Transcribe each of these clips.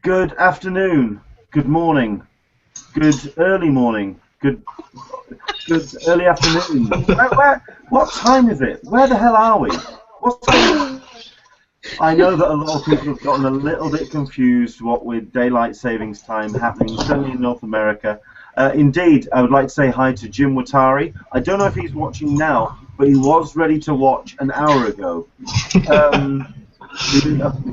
Good afternoon, good morning, good early morning, good early afternoon. What time is it? Where the hell are we? What's going on? I know that a lot of people have gotten a little bit confused what with daylight savings time happening, certainly in North America. Indeed, I would like to say hi to Jim Watari. I don't know if he's watching now, but he was ready to watch an hour ago.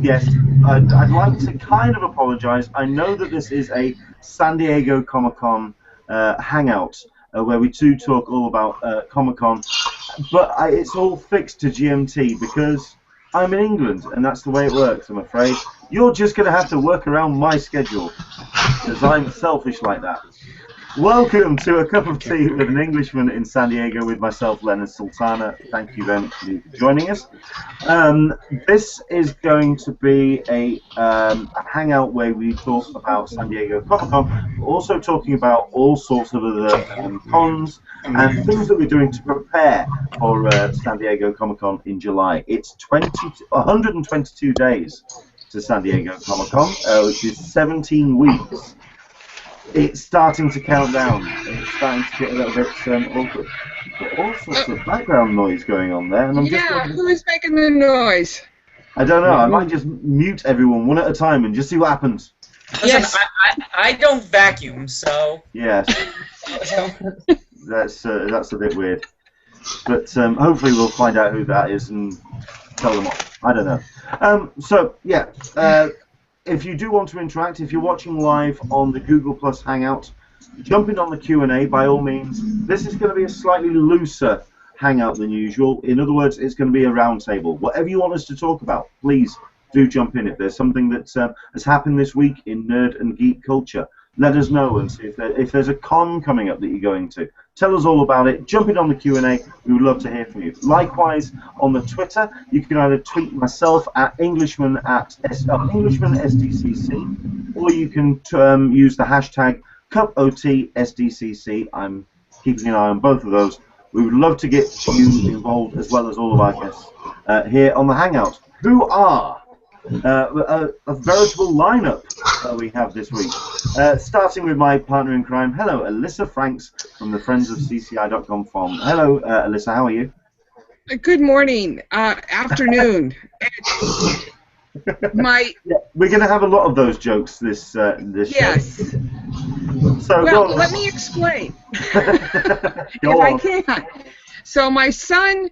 Yes, I'd like to kind of apologize. I know that this is a San Diego Comic-Con hangout where we do talk all about Comic-Con, but it's all fixed to GMT because I'm in England and that's the way it works, I'm afraid. You're just going to have to work around my schedule because I'm selfish like that. Welcome to A Cup of Tea with an Englishman in San Diego with myself, Leonard Sultana. Thank you very much for joining us. This is going to be a hangout where we talk about San Diego Comic-Con, but also talking about all sorts of other cons and things that we're doing to prepare for San Diego Comic-Con in July. It's 122 days to San Diego Comic-Con, which is 17 weeks. It's starting to count down. It's starting to get a little bit awkward. But all sorts of background noise going on there, and I'm just wondering, who is making the noise? I don't know. I might just mute everyone one at a time and just see what happens. Yes, I don't vacuum, so. Yes. That's a bit weird. But hopefully we'll find out who that is and tell them off. I don't know. So yeah. If you do want to interact, if you're watching live on the Google Plus Hangout, jump in on the Q&A by all means. This is going to be a slightly looser hangout than usual. In other words, it's going to be a roundtable. Whatever you want us to talk about, please do jump in. If there's something that has happened this week in nerd and geek culture, let us know and see if there's a con coming up that you're going to. Tell us all about it. Jump in on the Q&A. We would love to hear from you. Likewise, on the Twitter, you can either tweet myself at Englishman SDCC, or you can use the hashtag CupOTSDCC. I'm keeping an eye on both of those. We would love to get you involved as well as all of our guests here on the Hangout. Who are a veritable lineup we have this week. Starting with my partner in crime. Hello, Alyssa Franks from the Friends of CCI.com forum. Hello, Alyssa. How are you? Good morning, afternoon. We're going to have a lot of those jokes this yes. show. So well, let me explain. If I can. So my son,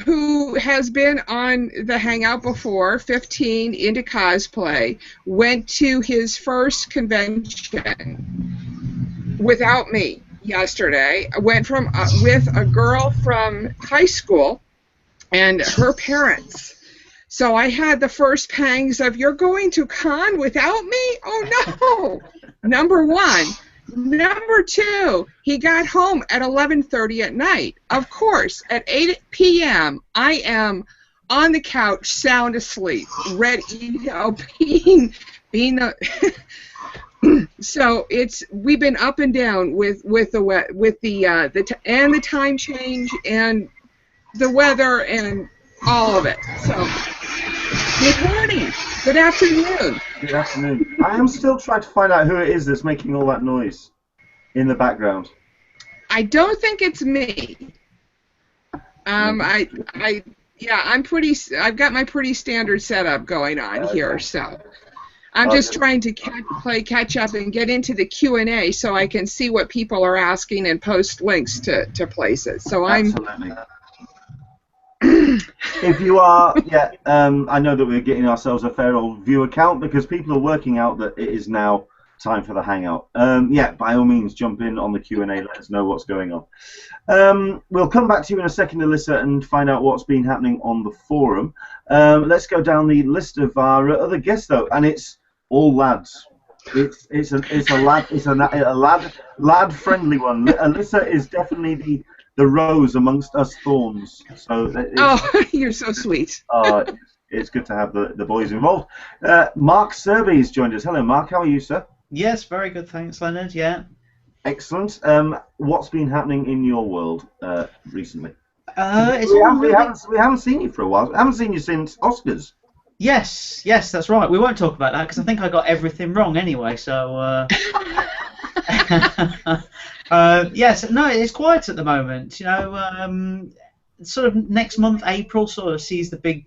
who has been on the Hangout before, 15, into cosplay, went to his first convention without me yesterday. I went with a girl from high school and her parents. So I had the first pangs of, you're going to con without me? Oh, no. Number one. Number two, he got home at 11:30 at night. Of course, at 8 p.m., I am on the couch, sound asleep, ready, being the. So we've been up and down with the time change and the weather and all of it. So good morning, good afternoon. Good afternoon. I am still trying to find out who it is that's making all that noise in the background. I don't think it's me. I'm pretty. I've got my pretty standard setup going on here, so I'm just trying to play catch up and get into the Q&A so I can see what people are asking and post links to places. So Absolutely. If you are, I know that we're getting ourselves a fair old viewer count because people are working out that it is now time for the Hangout. By all means, jump in on the Q&A, let us know what's going on. We'll come back to you in a second, Alyssa, and find out what's been happening on the forum. Let's go down the list of our other guests, though, and it's all lads. It's a lad friendly one. Alyssa is definitely the rose amongst us thorns. So you're so sweet. It's good to have the boys involved. Mark Serby's joined us. Hello, Mark. How are you, sir? Yes, very good. Thanks, Leonard. Yeah. Excellent. What's been happening in your world recently? We haven't seen you for a while. I haven't seen you since Oscars. Yes, that's right. We won't talk about that because I think I got everything wrong anyway. So, yes, no, it's quiet at the moment. Sort of next month, April, sort of sees the big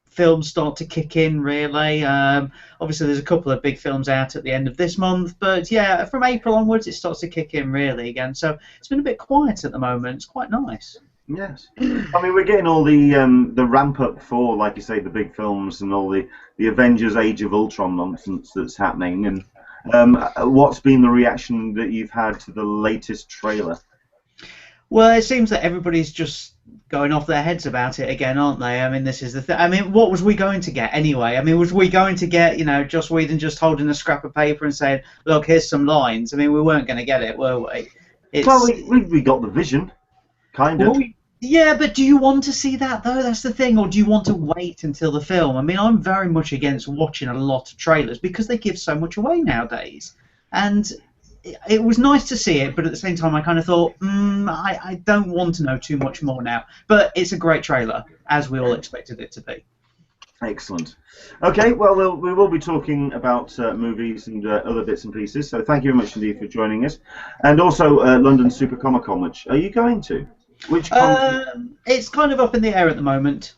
films start to kick in. Really, obviously there's a couple of big films out at the end of this month, but yeah, from April onwards it starts to kick in really again. So it's been a bit quiet at the moment. It's quite nice. Yes, I mean we're getting all the ramp up for, like you say, the big films and all the Avengers Age of Ultron nonsense that's happening. And what's been the reaction that you've had to the latest trailer? Well, it seems that everybody's just going off their heads about it again, aren't they? I mean, this is the thing. I mean, what was we going to get anyway? I mean, was we going to get, Joss Whedon just holding a scrap of paper and saying, "Look, here's some lines"? I mean, we weren't going to get it, were we? Well, we got the vision, kind of. Well, yeah, but do you want to see that though? That's the thing, or do you want to wait until the film? I mean, I'm very much against watching a lot of trailers because they give so much away nowadays, and it was nice to see it, but at the same time, I kind of thought, I don't want to know too much more now. But it's a great trailer, as we all expected it to be. Excellent. Okay, well, we will be talking about movies and other bits and pieces, so thank you very much indeed for joining us. And also London Super Comic Con, which are you going to? Which con? It's kind of up in the air at the moment.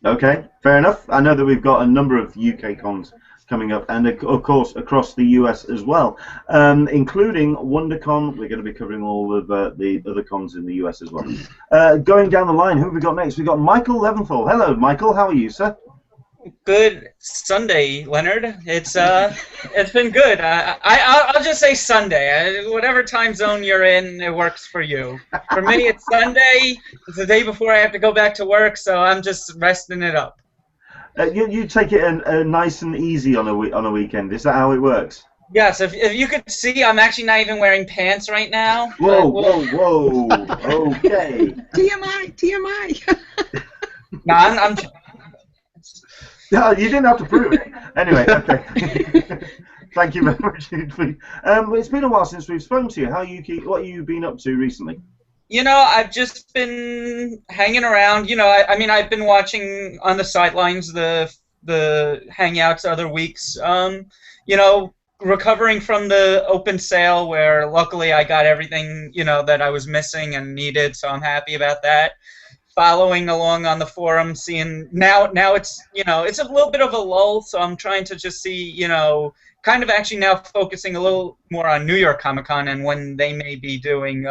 Okay, fair enough. I know that we've got a number of UK cons coming up, and of course across the US as well, including WonderCon. We're going to be covering all of the other cons in the US as well. Going down the line, who have we got next? We've got Michael Leventhal. Hello, Michael. How are you, sir? Good Sunday, Leonard. It's been good. I'll just say Sunday. Whatever time zone you're in, it works for you. For me, it's Sunday. It's the day before I have to go back to work, so I'm just resting it up. You take it nice and easy on a weekend. Is that how it works? Yes. If you could see, I'm actually not even wearing pants right now. Whoa. Okay. TMI. No, I'm No, you didn't have to prove it. Anyway, okay. Thank you very much. It's been a while since we've spoken to you. What have you been up to recently? I've just been hanging around. I mean, I've been watching on the sidelines the hangouts other weeks. Recovering from the open sale where luckily I got everything, that I was missing and needed, so I'm happy about that. Following along on the forum, seeing now it's it's a little bit of a lull, so I'm trying to just see kind of actually now focusing a little more on New York Comic Con and when they may be doing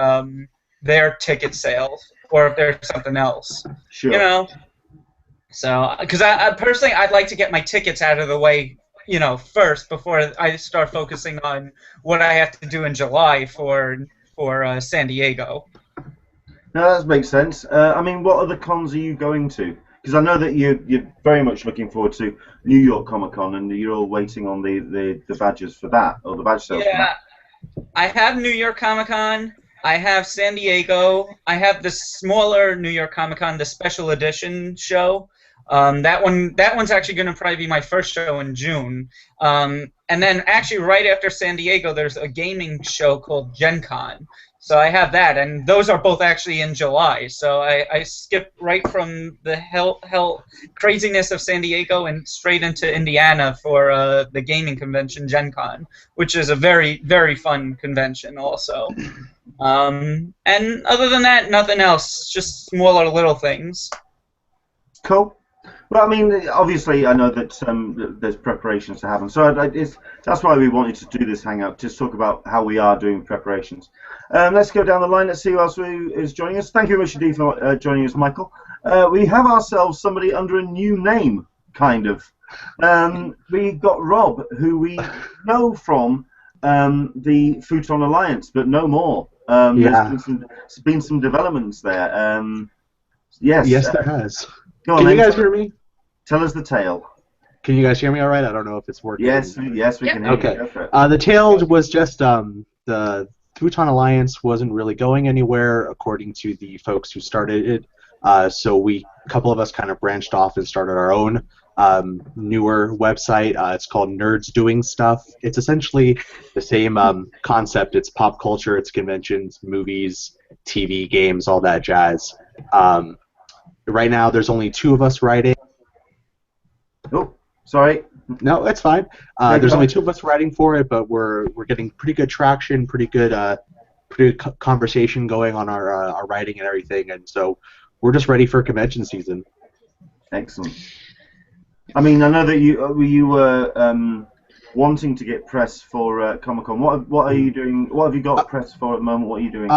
their ticket sales or if there's something else. Sure. So because I personally I'd like to get my tickets out of the way first before I start focusing on what I have to do in July for San Diego. No, that makes sense. I mean, what other cons are you going to? Because I know that you're very much looking forward to New York Comic Con, and you're all waiting on the badges for that, or the badge sales for that. I have New York Comic Con. I have San Diego. I have the smaller New York Comic Con, the special edition show. That one's actually going to probably be my first show in June. And then actually right after San Diego, there's a gaming show called Gen Con. So I have that, and those are both actually in July. So I skipped right from the hell craziness of San Diego and straight into Indiana for the gaming convention, Gen Con, which is a very, very fun convention also. And other than that, nothing else, just smaller little things. Cool. Well, I mean, obviously, I know that there's preparations to happen, so that's why we wanted to do this hangout, just talk about how we are doing preparations. Let's go down the line. Let's see who else is joining us. Thank you very much indeed for joining us, Michael. We have ourselves somebody under a new name, kind of. We've got Rob, who we know from the Futon Alliance, but no more. There's been some developments there. Yes, there has. Go on, Can you guys hear me? Tell us the tale. Can you guys hear me all right? I don't know if it's working. Yes, we can hear okay. you. Go for it. The tale was just the Futon Alliance wasn't really going anywhere, according to the folks who started it. So a couple of us kind of branched off and started our own newer website. It's called Nerds Doing Stuff. It's essentially the same concept. It's pop culture, it's conventions, movies, TV, games, all that jazz. Right now, there's only 2 of us writing. Oh, Sorry. No, it's fine. There's only 2 of us writing for it, but we're getting pretty good traction, pretty good conversation going on our writing and everything, and so we're just ready for convention season. Excellent. I mean, I know that you were wanting to get press for Comic-Con. What are you doing? What have you got press for at the moment? What are you doing?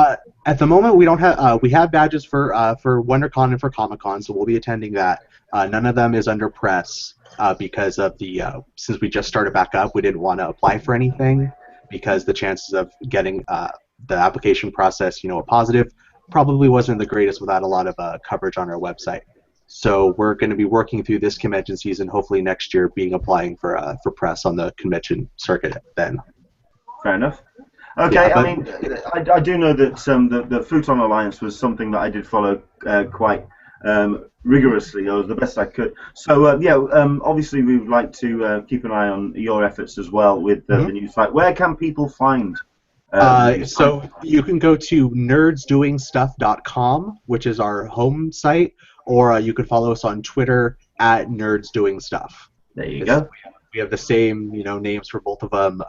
At the moment, we don't have we have badges for WonderCon and for Comic-Con, so we'll be attending that. None of them is under press because of the since we just started back up, we didn't want to apply for anything because the chances of getting the application process, a positive, probably wasn't the greatest without a lot of coverage on our website. So we're going to be working through this convention season, hopefully next year, applying for press on the convention circuit then. Fair enough. Okay, yeah, I mean, I do know that the Futon Alliance was something that I did follow quite rigorously, or the best I could. So yeah, obviously we would like to keep an eye on your efforts as well with the new site. Where can people find? So you can go to nerdsdoingstuff.com, which is our home site, or you could follow us on Twitter at nerdsdoingstuff. There you go. We have the same, names for both of them.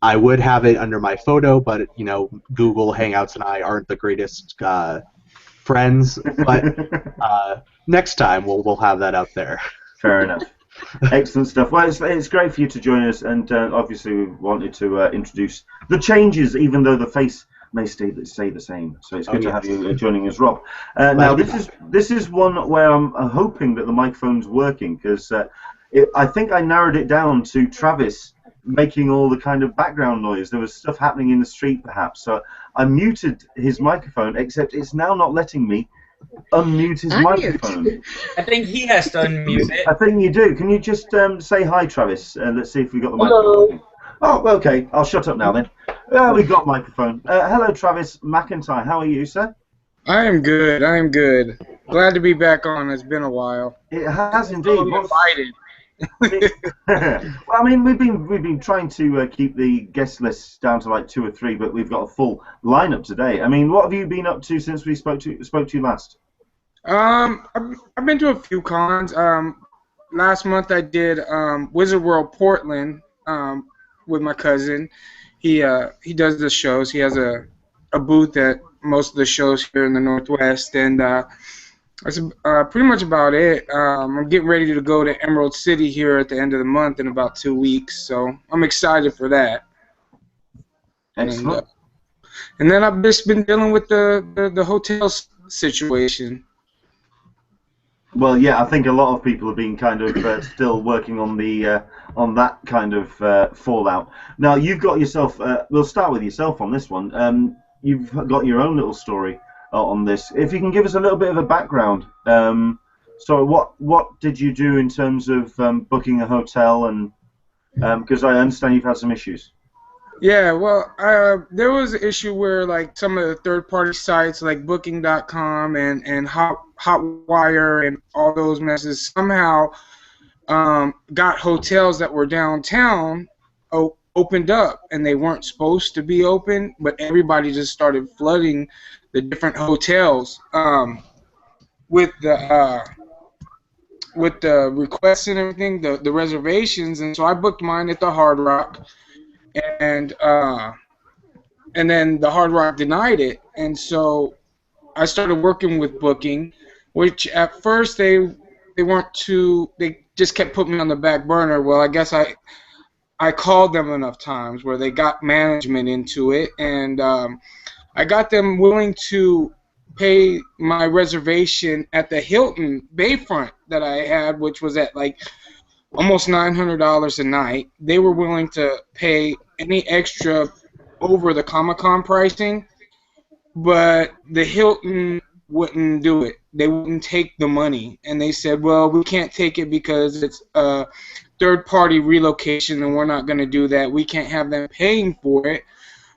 I would have it under my photo, but Google Hangouts and I aren't the greatest friends. But next time we'll have that up there. Fair enough. Excellent stuff. Well, it's great for you to join us, and obviously we wanted to introduce the changes, even though the face may stay the same. So it's good to have you joining us, Rob. Now this is one where I'm hoping that the microphone's working, because I think I narrowed it down to Travis making all the kind of background noise. There was stuff happening in the street, perhaps. So I muted his microphone, except it's now not letting me unmute his microphone. I think he has to unmute it. I think you do. Can you just say hi, Travis? Let's see if we got the microphone working. Oh, okay. I'll shut up now then. We got microphone. Hello, Travis McIntyre. How are you, sir? I am good. I am good. Glad to be back on. It's been a while. It has indeed. Invited. Well, I mean, we've been trying to keep the guest list down to like 2 or 3, but we've got a full lineup today. I mean, what have you been up to since we spoke to you last? I've been to a few cons. Last month I did Wizard World Portland with my cousin. He does the shows. He has a booth at most of the shows here in the Northwest, and that's pretty much about it. I'm getting ready to go to Emerald City here at the end of the month in about 2 weeks, so I'm excited for that. Excellent. And then I've just been dealing with the hotel situation. Well, yeah, I think a lot of people have been kind of still working on the on that kind of fallout. Now, you've got yourself. We'll start with yourself on this one. You've got your own little story on this. If you can give us a little bit of a background. So, what did you do in terms of booking a hotel, and because I understand you've had some issues. Yeah, well, there was an issue where like some of the third-party sites like Booking.com and Hotwire and all those messes somehow got hotels that were downtown opened up, and they weren't supposed to be open, but everybody just started flooding the different hotels with the requests and everything, the reservations, and so I booked mine at the Hard Rock. And then the Hard Rock denied it, and so I started working with Booking, which at first they weren't too. They just kept putting me on the back burner. Well, I guess I called them enough times where they got management into it, and I got them willing to pay my reservation at the Hilton Bayfront that I had, which was at like almost $900 a night. They were willing to pay any extra over the Comic-Con pricing, but the Hilton wouldn't do it. They wouldn't take the money, and they said, well, we can't take it because it's a third-party relocation, and we're not going to do that. We can't have them paying for it.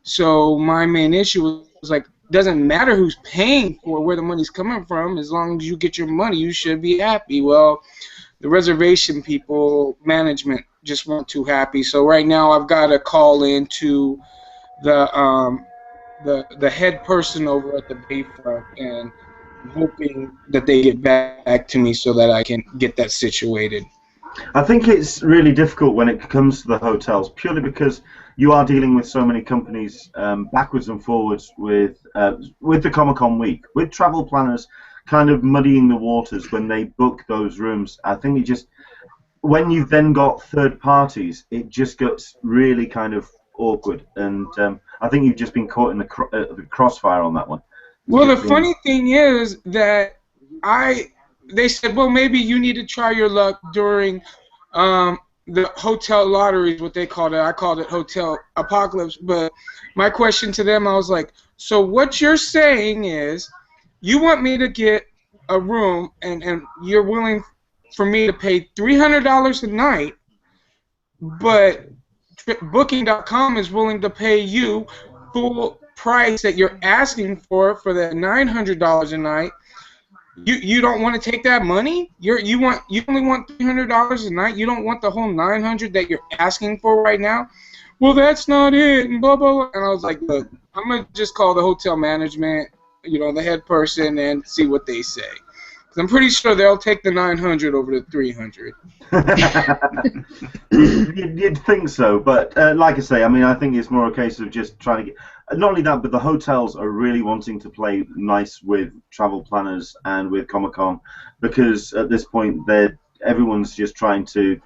So my main issue was like, doesn't matter who's paying for where the money's coming from. As long as you get your money, you should be happy. Well, the reservation people, management, just weren't too happy. So right now I've got to call in to the head person over at the Bayfront, and I'm hoping that they get back to me so that I can get that situated. I think it's really difficult when it comes to the hotels, purely because you are dealing with so many companies backwards and forwards with the Comic-Con week, with travel planners kind of muddying the waters when they book those rooms. I think it just, when you've then got third parties, it just gets really kind of awkward, and I think you've just been caught in the crossfire on that one. Well, the funny thing is that they said, well, maybe you need to try your luck during the hotel lotteries, what they called it. I called it Hotel Apocalypse. But my question to them, I was like, so what you're saying is you want me to get a room and you're willing for me to pay $300 a night, but Booking.com is willing to pay you full price that you're asking for that $900 a night. You don't want to take that money? You only want $300 a night. You don't want the whole $900 that you're asking for right now? Well, that's not it. And blah blah blah. And I was like, look, I'm gonna just call the hotel management, the head person, and see what they say. Because I'm pretty sure they'll take the $900 over the $300. You'd think so, but like I say, I mean, I think it's more a case of just trying to get. Not only that, but the hotels are really wanting to play nice with travel planners and with Comic-Con, because at this point, everyone's just trying to.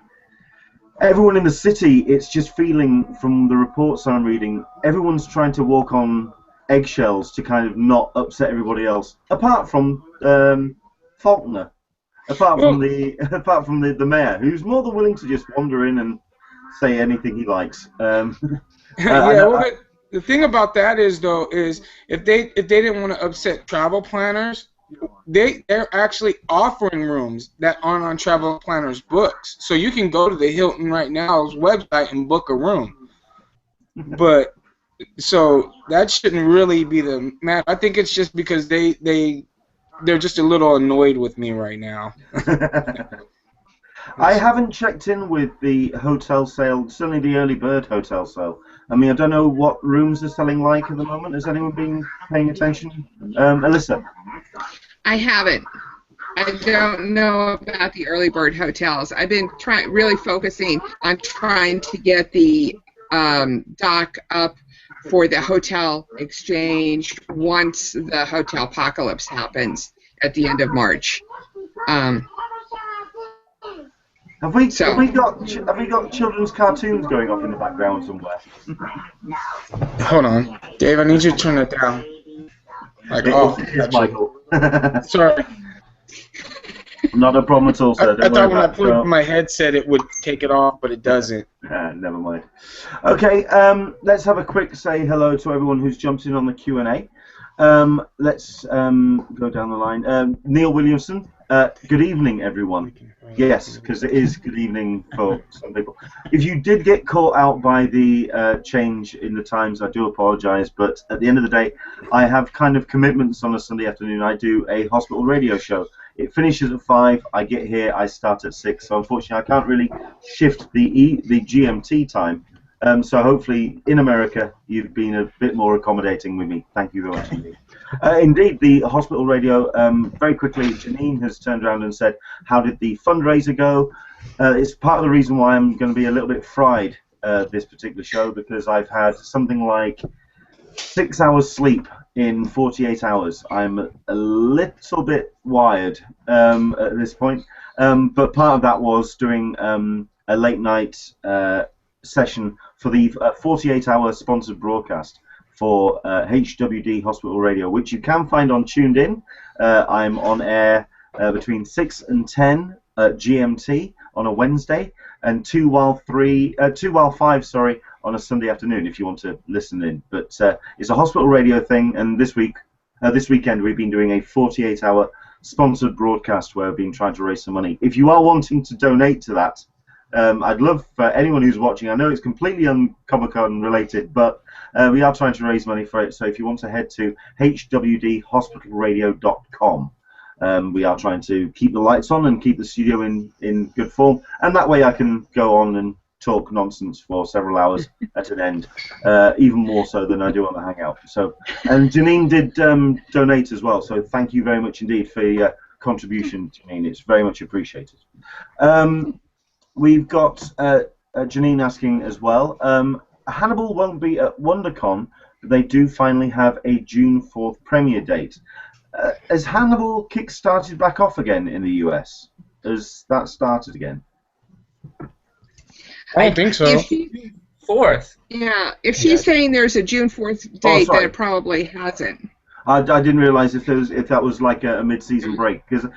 Everyone in the city, it's just feeling, from the reports I'm reading, everyone's trying to walk on eggshells to kind of not upset everybody else, apart from Faulkner. Apart from the mayor, who's more than willing to just wander in and say anything he likes. The thing about that is if they didn't want to upset travel planners, they're actually offering rooms that aren't on travel planners' books. So you can go to the Hilton right now's website and book a room. But so that shouldn't really be the matter. I think it's just because they're just a little annoyed with me right now. I haven't checked in with the hotel sale, certainly the early bird hotel sale. I mean, I don't know what rooms are selling like at the moment. Has anyone been paying attention? Alyssa? I haven't. I don't know about the early bird hotels. I've been really focusing on trying to get the dock up for the hotel exchange once the hotel apocalypse happens at the end of March. Have we got children's cartoons going off in the background somewhere? Hold on, Dave. I need you to turn it down. It's Michael. Sorry. Not a problem at all, sir. I thought when I put my headset it would take it off, but it doesn't. Never mind. Okay, let's have a quick say hello to everyone who's jumped in on the Q&A. Let's go down the line. Neil Williamson, good evening, everyone. Yes, because it is good evening for some people. If you did get caught out by the change in the times, I do apologise, but at the end of the day, I have kind of commitments on a Sunday afternoon. I do a hospital radio show. It finishes at 5, I get here, I start at 6, so unfortunately I can't really shift the GMT time. So hopefully in America you've been a bit more accommodating with me. Thank you very much indeed. Indeed, the hospital radio, very quickly, Janine has turned around and said, how did the fundraiser go? It's part of the reason why I'm going to be a little bit fried this particular show, because I've had something like 6 hours sleep in 48 hours. I'm a little bit wired at this point, but part of that was doing a late night session for the 48-hour sponsored broadcast for HWD Hospital Radio, which you can find on Tuned In. I'm on air between 6 and 10 GMT on a Wednesday, and 2 while 5 on a Sunday afternoon if you want to listen in. But it's a hospital radio thing, and this weekend we've been doing a 48-hour sponsored broadcast where we've been trying to raise some money. If you are wanting to donate to that, I'd love for anyone who's watching. I know it's completely un-Comic-Con related, but we are trying to raise money for it. So if you want to head to hwdhospitalradio.com, we are trying to keep the lights on and keep the studio in good form, and that way I can go on and talk nonsense for several hours at an end, even more so than I do on the Hangout. So, and Janine did donate as well. So thank you very much indeed for your contribution, Janine. It's very much appreciated. we've got Janine asking as well. Hannibal won't be at WonderCon, but they do finally have a June 4th premiere date. Has Hannibal kick-started back off again in the US? Has that started again? I don't think so. If she, 4th. yeah, if she's saying there's a June 4th date, then sorry. it probably hasn't. I didn't realize if that was like a mid-season break, because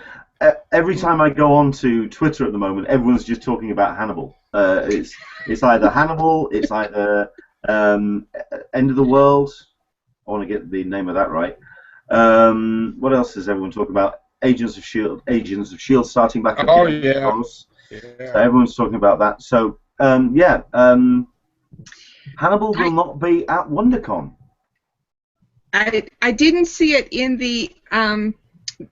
every time I go on to Twitter at the moment, everyone's just talking about Hannibal. It's either Hannibal, it's either End of the World. I want to get the name of that right. What else is everyone talking about? Agents of Shield starting back up. Oh, again, yeah. of course. Yeah. So everyone's talking about that. So Hannibal will not be at WonderCon. I didn't see it in the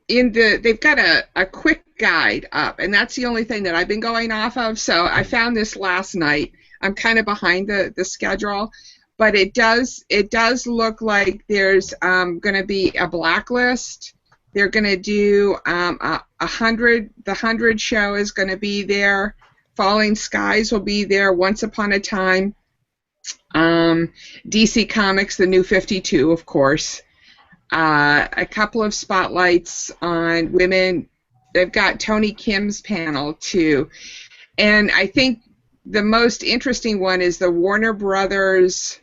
they've got a quick guide up, and that's the only thing that I've been going off of. So I found this last night. I'm kind of behind the schedule, but it does look like there's going to be a blacklist. They're going to do 100. The 100 show is going to be there. Falling Skies will be there. Once Upon a Time. DC Comics, the New 52, of course. A couple of spotlights on women. They've got Tony Kim's panel, too. And I think the most interesting one is the Warner Brothers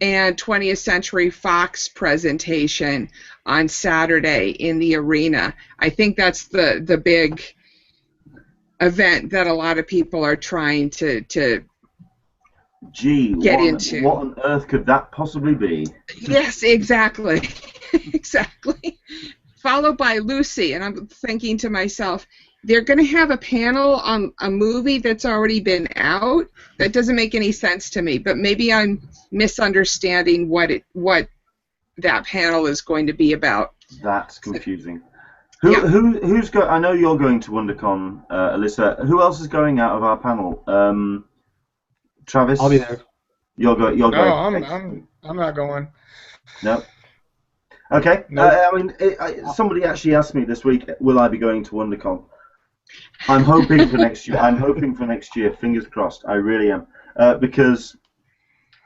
and 20th Century Fox presentation on Saturday in the arena. I think that's the big event that a lot of people are trying to get into. What on earth could that possibly be? Yes, exactly. Exactly. Followed by Lucy, and I'm thinking to myself, they're going to have a panel on a movie that's already been out? That doesn't make any sense to me, but maybe I'm misunderstanding what that panel is going to be about. That's confusing. Who's go? I know you're going to WonderCon, Alyssa. Who else is going out of our panel? Travis? I'll be there. You're going. No, I'm not going. No. Okay. Nope. Somebody actually asked me this week, will I be going to WonderCon? I'm hoping for next year. I'm hoping for next year. Fingers crossed. I really am. Because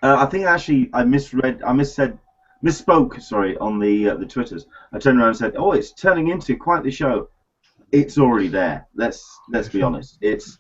I think actually I misspoke. Sorry, on the Twitters. I turned around and said, "Oh, it's turning into quite the show." It's already there. Let's be honest. It's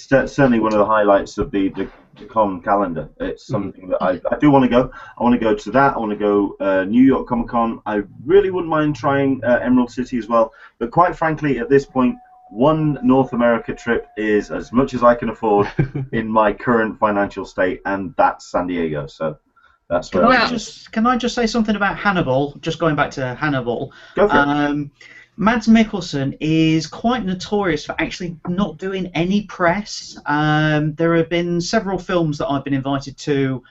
certainly one of the highlights of the con calendar. It's something that I do want to go. I want to go to that. I want to go New York Comic Con. I really wouldn't mind trying Emerald City as well. But quite frankly, at this point, one North America trip is as much as I can afford in my current financial state, and that's San Diego. So that's where Can I just say something about Hannibal? Just going back to Hannibal. Go for it. Mads Mikkelsen is quite notorious for actually not doing any press. There have been several films that I've been invited to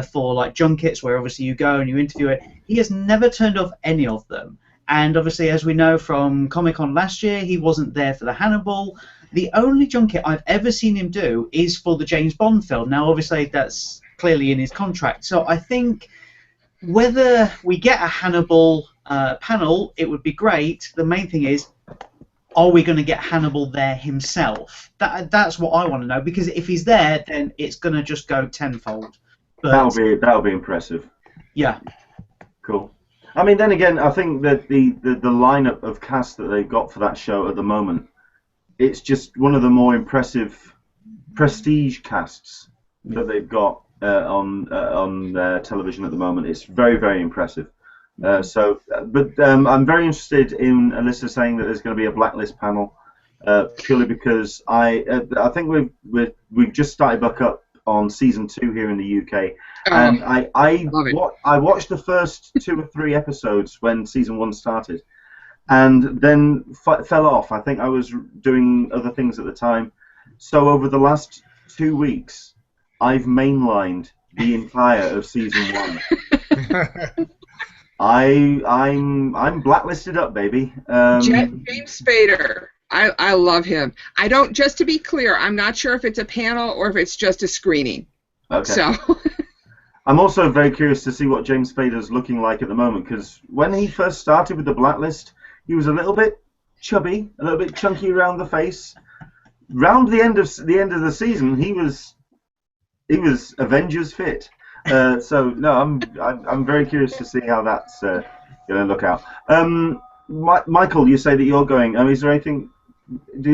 for like junkets where obviously you go and you interview it. He has never turned off any of them. And obviously, as we know from Comic-Con last year, he wasn't there for the Hannibal. The only junket I've ever seen him do is for the James Bond film. Now, obviously, that's clearly in his contract. So I think whether we get a Hannibal panel, it would be great. The main thing is, are we going to get Hannibal there himself? That's what I want to know, because if he's there, then it's going to just go tenfold. But that'll be impressive. Yeah. Cool. I mean, then again, I think that the lineup of cast that they've got for that show at the moment, it's just one of the more impressive prestige casts that they've got on television at the moment. It's very, very impressive. But I'm very interested in Alyssa saying that there's going to be a blacklist panel, purely because I think we've just started back up on season 2 here in the UK, and I watched the first 2 or 3 episodes when season 1 started, and then fell off. I think I was doing other things at the time, so over the last 2 weeks, I've mainlined the entire of season 1. I'm blacklisted up, baby. James Spader. I love him. I don't. Just to be clear, I'm not sure if it's a panel or if it's just a screening. Okay. So. I'm also very curious to see what James Spader's looking like at the moment, because when he first started with the Blacklist, he was a little bit chubby, a little bit chunky around the face. round the end of the season, he was Avengers fit. So no, I'm very curious to see how that's going to look out. Michael, you say that you're going. Is there anything?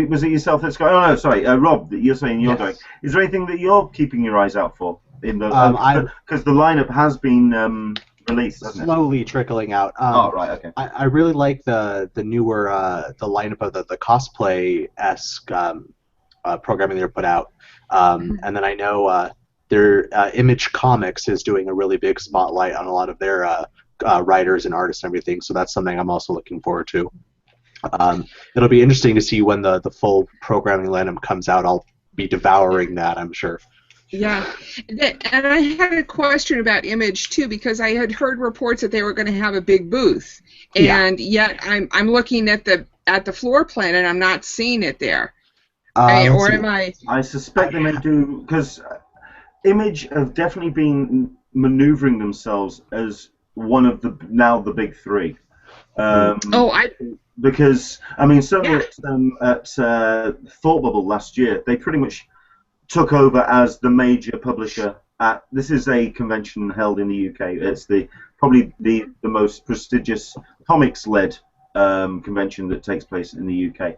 Was it yourself that's going? Oh no, sorry, Rob. You're saying you're going. Is there anything that you're keeping your eyes out for in the? Because the lineup has been released, hasn't it? Slowly trickling out. Oh right, okay. I really like the newer the lineup of the cosplay-esque programming they're put out. And then I know their Image Comics is doing a really big spotlight on a lot of their writers and artists and everything. So that's something I'm also looking forward to. It'll be interesting to see when the full programming lineup comes out. I'll be devouring that, I'm sure. Yeah, and I had a question about Image too, because I had heard reports that they were going to have a big booth, and yet I'm looking at the floor plan and I'm not seeing it there. Or am I? I suspect they may do, because Image have definitely been maneuvering themselves as one of the big three. Because certainly at Thought Bubble last year, they pretty much took over as the major publisher. This is a convention held in the UK. It's probably the most prestigious comics-led convention that takes place in the UK.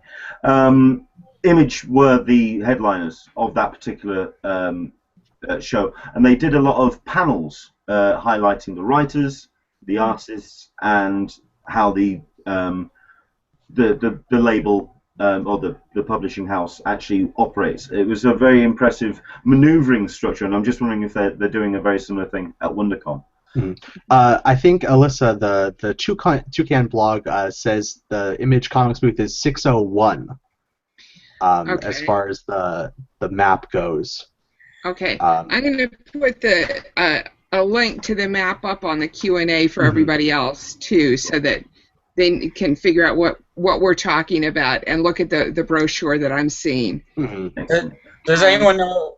Image were the headliners of that particular show, and they did a lot of panels highlighting the writers, the artists, and how the label or the publishing house actually operates. It was a very impressive maneuvering structure, and I'm just wondering if they're doing a very similar thing at WonderCon. I think Alyssa, the Toucan blog says the Image Comics booth is 601 as far as the map goes. Okay, I'm going to put a link to the map up on the Q&A for everybody else too, so that they can figure out what we're talking about and look at the brochure that I'm seeing. Does anyone know?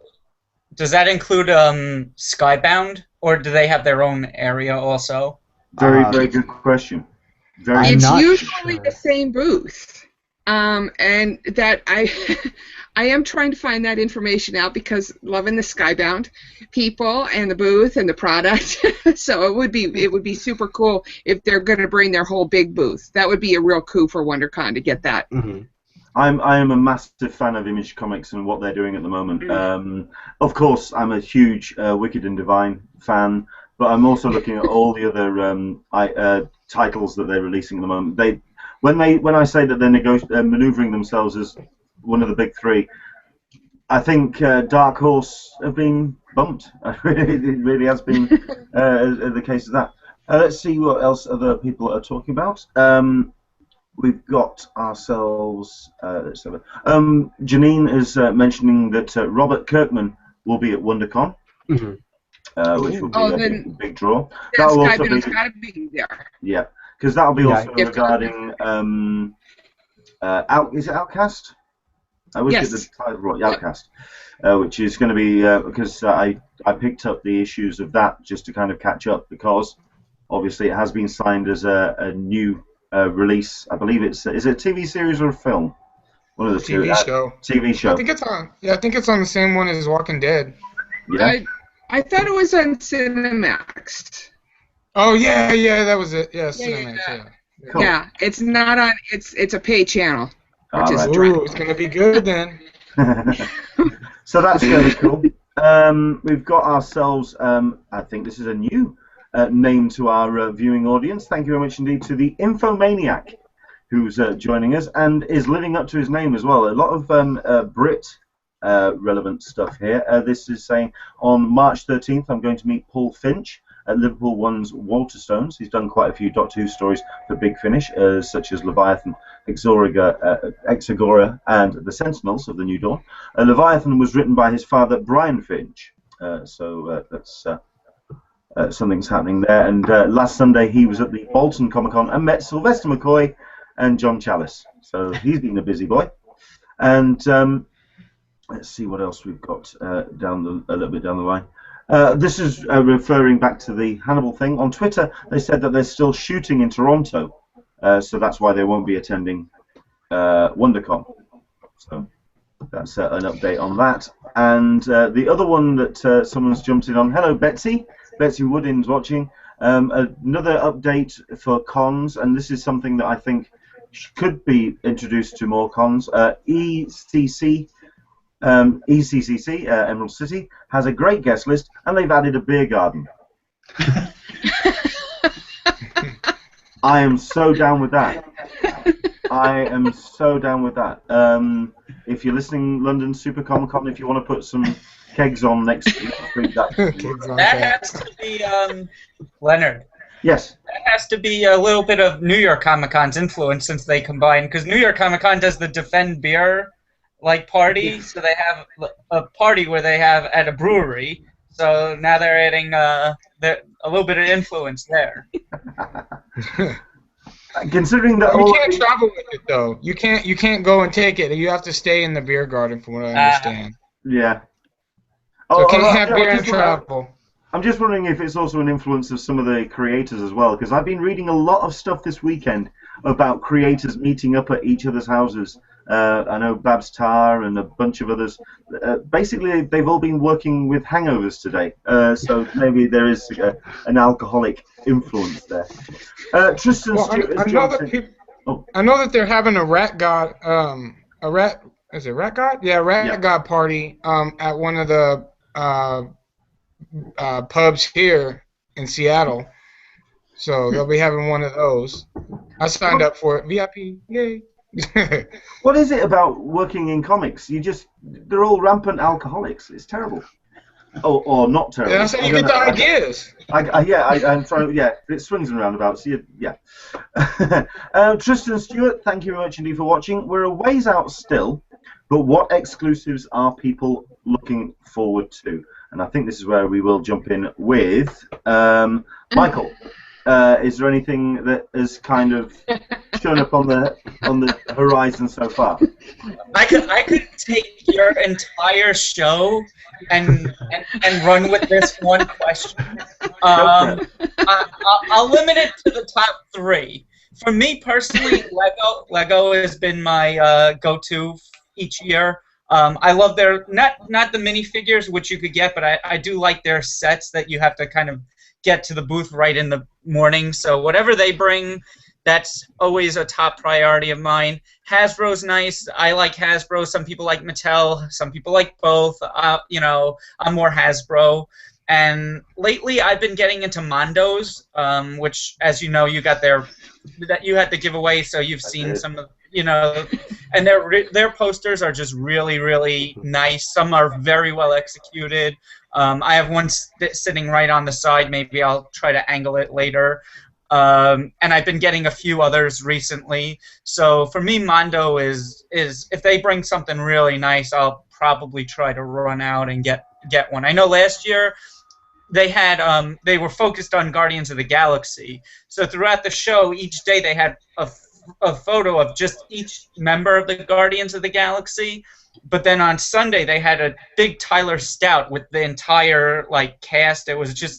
Does that include Skybound, or do they have their own area also? Very good question. It's usually the same booth, and that I am trying to find that information out, because loving the Skybound people and the booth and the product. So it would be super cool if they're going to bring their whole big booth. That would be a real coup for WonderCon to get that. I am a massive fan of Image Comics and what they're doing at the moment. Of course, I'm a huge Wicked and Divine fan, but I'm also looking at all the other titles that they're releasing at the moment. When I say that they're maneuvering themselves as one of the big three, I think Dark Horse have been bumped. It really has been the case of that. Let's see what else other people are talking about. We've got ourselves. Janine is mentioning that Robert Kirkman will be at WonderCon, which will be a big draw. That will also got to be there. Yeah, because that'll be also regarding. Is it Outcast? I wish it was the title right. Outcast, which is going to be because I picked up the issues of that just to kind of catch up, because obviously it has been signed as a new release. I believe is it a TV series or a film? One of the two. TV show. TV show. I think it's on. Yeah, I think it's on the same one as Walking Dead. Yeah. I thought it was on Cinemax. Oh yeah, that was it. Yeah, Cinemax. Yeah. Cool. Yeah, it's not on. It's a pay channel. Ooh, it's gonna be good then. So that's going to be cool. We've got ourselves. I think this is a new name to our viewing audience. Thank you very much indeed to the Infomaniac, who's joining us and is living up to his name as well. A lot of Brit relevant stuff here. This is saying on March 13th, I'm going to meet Paul Finch at Liverpool One's Waterstones. He's done quite a few Doctor Who stories for Big Finish, such as Leviathan, Exagora, and The Sentinels of the New Dawn. Leviathan was written by his father, Brian Finch. So that's something's happening there. And last Sunday, he was at the Bolton Comic-Con and met Sylvester McCoy and John Challis. So he's been a busy boy. And let's see what else we've got a little bit down the line. This is referring back to the Hannibal thing. On Twitter, they said that they're still shooting in Toronto, so that's why they won't be attending WonderCon. So that's an update on that. And the other one that someone's jumped in on. Hello, Betsy. Betsy Woodin's watching. Another update for cons, and this is something that I think could be introduced to more cons. ECCC, Emerald City, has a great guest list, and they've added a beer garden. I am so down with that. I am so down with that. If you're listening, London Super Comic Con, if you want to put some kegs on next week, that has to be Leonard. Yes. That has to be a little bit of New York Comic Con's influence since they combine, because New York Comic Con does the Defend Beer party, so they have a party where they have at a brewery. So now they're adding a little bit of influence there. Considering that you can't travel with it though. You can't go and take it. You have to stay in the beer garden, from what I understand. Yeah. So can't have beer and travel. I'm just wondering if it's also an influence of some of the creators as well, because I've been reading a lot of stuff this weekend about creators meeting up at each other's houses. I know Babs Tarr and a bunch of others. Basically, they've all been working with hangovers today, so maybe there is an alcoholic influence there. Tristan Stewart I know that they're having a rat god, is it rat god? Yeah, rat god party at one of the pubs here in Seattle. So they'll be having one of those. I signed up for it. VIP, yay. What is it about working in comics? They're all rampant alcoholics. It's terrible. Or not terrible. That's how you get the ideas. I'm trying. Yeah, it swings and roundabouts. Yeah. Tristan Stewart, thank you very much indeed for watching. We're a ways out still, but what exclusives are people looking forward to? And I think this is where we will jump in with Michael. Is there anything that has kind of shown up on the horizon so far? I could take your entire show and run with this one question. I'll limit it to the top 3. For me personally, Lego has been my go-to each year. I love their not the minifigures, which you could get, but I do like their sets that you have to kind of get to the booth right in the morning. So whatever they bring, that's always a top priority of mine. Hasbro's nice. I like Hasbro. Some people like Mattel. Some people like both. I'm more Hasbro. And lately, I've been getting into Mondo's, which, as you know, you had the giveaway, so you've seen some of, and their posters are just really, really nice. Some are very well executed. I have one sitting right on the side. Maybe I'll try to angle it later. And I've been getting a few others recently. So for me, Mondo is if they bring something really nice, I'll probably try to run out and get one. I know last year they were focused on Guardians of the Galaxy. So throughout the show, each day they had a photo of just each member of the Guardians of the Galaxy. But then on Sunday they had a big Tyler Stout with the entire cast. It was just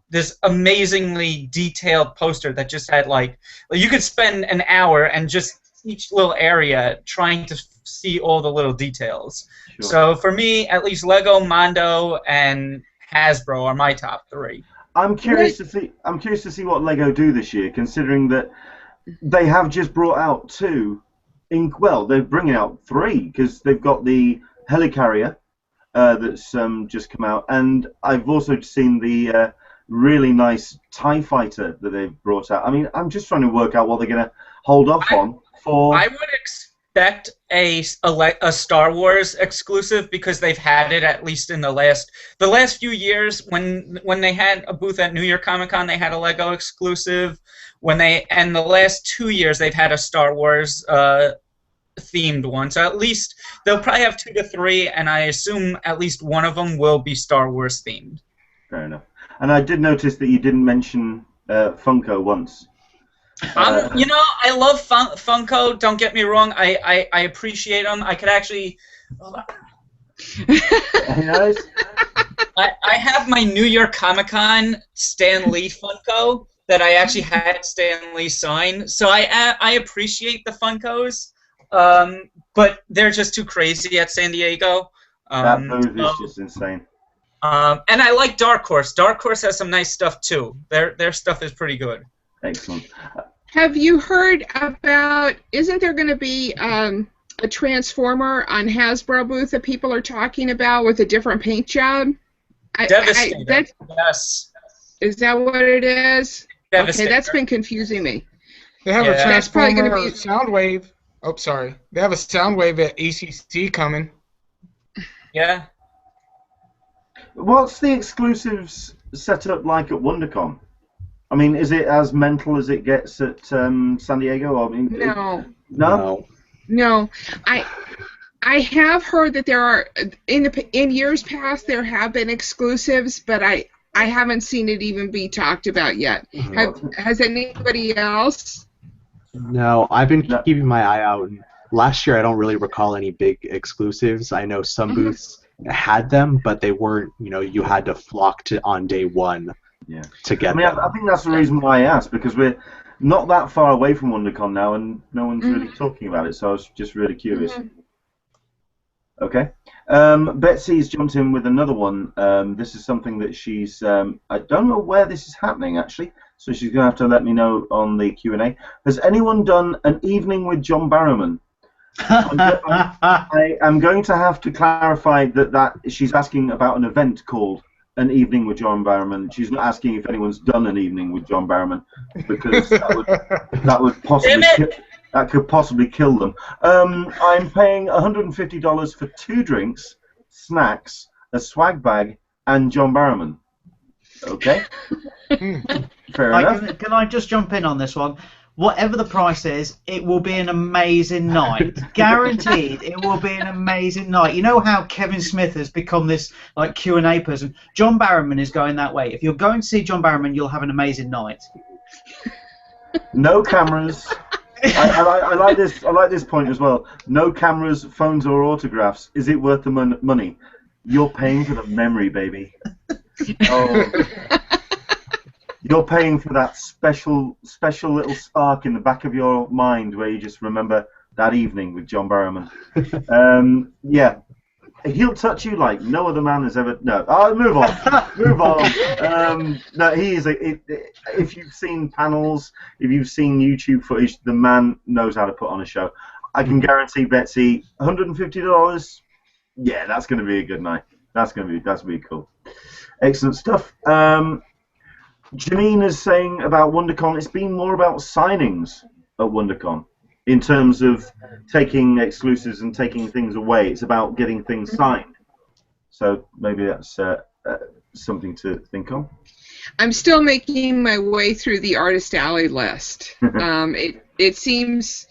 this amazingly detailed poster that just had you could spend an hour and just each little area trying to see all the little details. Sure. So for me, at least Lego, Mondo, and Hasbro are my top 3. I'm curious to see what Lego do this year, considering that they have just brought out 2. They're bringing out 3 because they've got the Helicarrier that's just come out, and I've also seen the really nice TIE Fighter that they've brought out. I mean, I'm just trying to work out what they're going to hold off on for. I would expect a Star Wars exclusive because they've had it at least in the last few years. When they had a booth at New York Comic Con, they had a Lego exclusive. And the last 2 years they've had a Star Wars themed one. So at least they'll probably have 2 to 3, and I assume at least one of them will be Star Wars themed. Fair enough. And I did notice that you didn't mention Funko once. I love Funko. Don't get me wrong. I appreciate them. I could actually. Nice. I have my New York Comic Con Stan Lee Funko that I actually had Stan Lee sign. So I appreciate the Funkos. but they're just too crazy at San Diego. That booth is just insane. And I like Dark Horse. Dark Horse has some nice stuff too. Their stuff is pretty good. Excellent. Have you heard about? Isn't there going to be a Transformer on Hasbro booth that people are talking about with a different paint job? Devastator. Yes. Is that what it is? Devastator. Okay, that's been confusing me. They have a That's probably Transformer gonna be- Soundwave. Oh, sorry. They have a Soundwave at ECC coming. Yeah. What's the exclusives setup like at WonderCon? I mean, is it as mental as it gets at San Diego? I mean, No. I have heard that there are in years past there have been exclusives, but I haven't seen it even be talked about yet. Has anybody else? No, I've been keeping my eye out. And last year, I don't really recall any big exclusives. I know some booths had them, but they weren't. You had to flock to on day one to get them. I think that's the reason why I asked, because we're not that far away from WonderCon now, and no one's really talking about it. So I was just really curious. Okay. Betsy's jumped in with another one. This is something that she's... I don't know where this is happening, actually, so she's going to have to let me know on the Q&A. Has anyone done an evening with John Barrowman? I am going to have to clarify that she's asking about an event called An Evening with John Barrowman. She's not asking if anyone's done an evening with John Barrowman, because that would possibly... That could possibly kill them. I'm paying $150 for 2 drinks, snacks, a swag bag, and John Barrowman. Okay? Fair enough. Can I just jump in on this one? Whatever the price is, it will be an amazing night. Guaranteed, it will be an amazing night. You know how Kevin Smith has become this like Q&A person? John Barrowman is going that way. If you're going to see John Barrowman, you'll have an amazing night. No cameras. I like this. I like this point as well. No cameras, phones, or autographs. Is it worth the money? You're paying for the memory, baby. Oh, you're paying for that special little spark in the back of your mind where you just remember that evening with John Barrowman. Yeah, he'll touch you like no other man has ever. No, move on. Move on. No, he is if you've seen panels, if you've seen YouTube footage, the man knows how to put on a show. I can guarantee Betsy, $150. Yeah, that's going to be a good night. That's going to be cool. Excellent stuff. Janine is saying about WonderCon, it's been more about signings at WonderCon. In terms of taking exclusives and taking things away, it's about getting things signed. So maybe that's something to think of. I'm still making my way through the Artist Alley list. It seems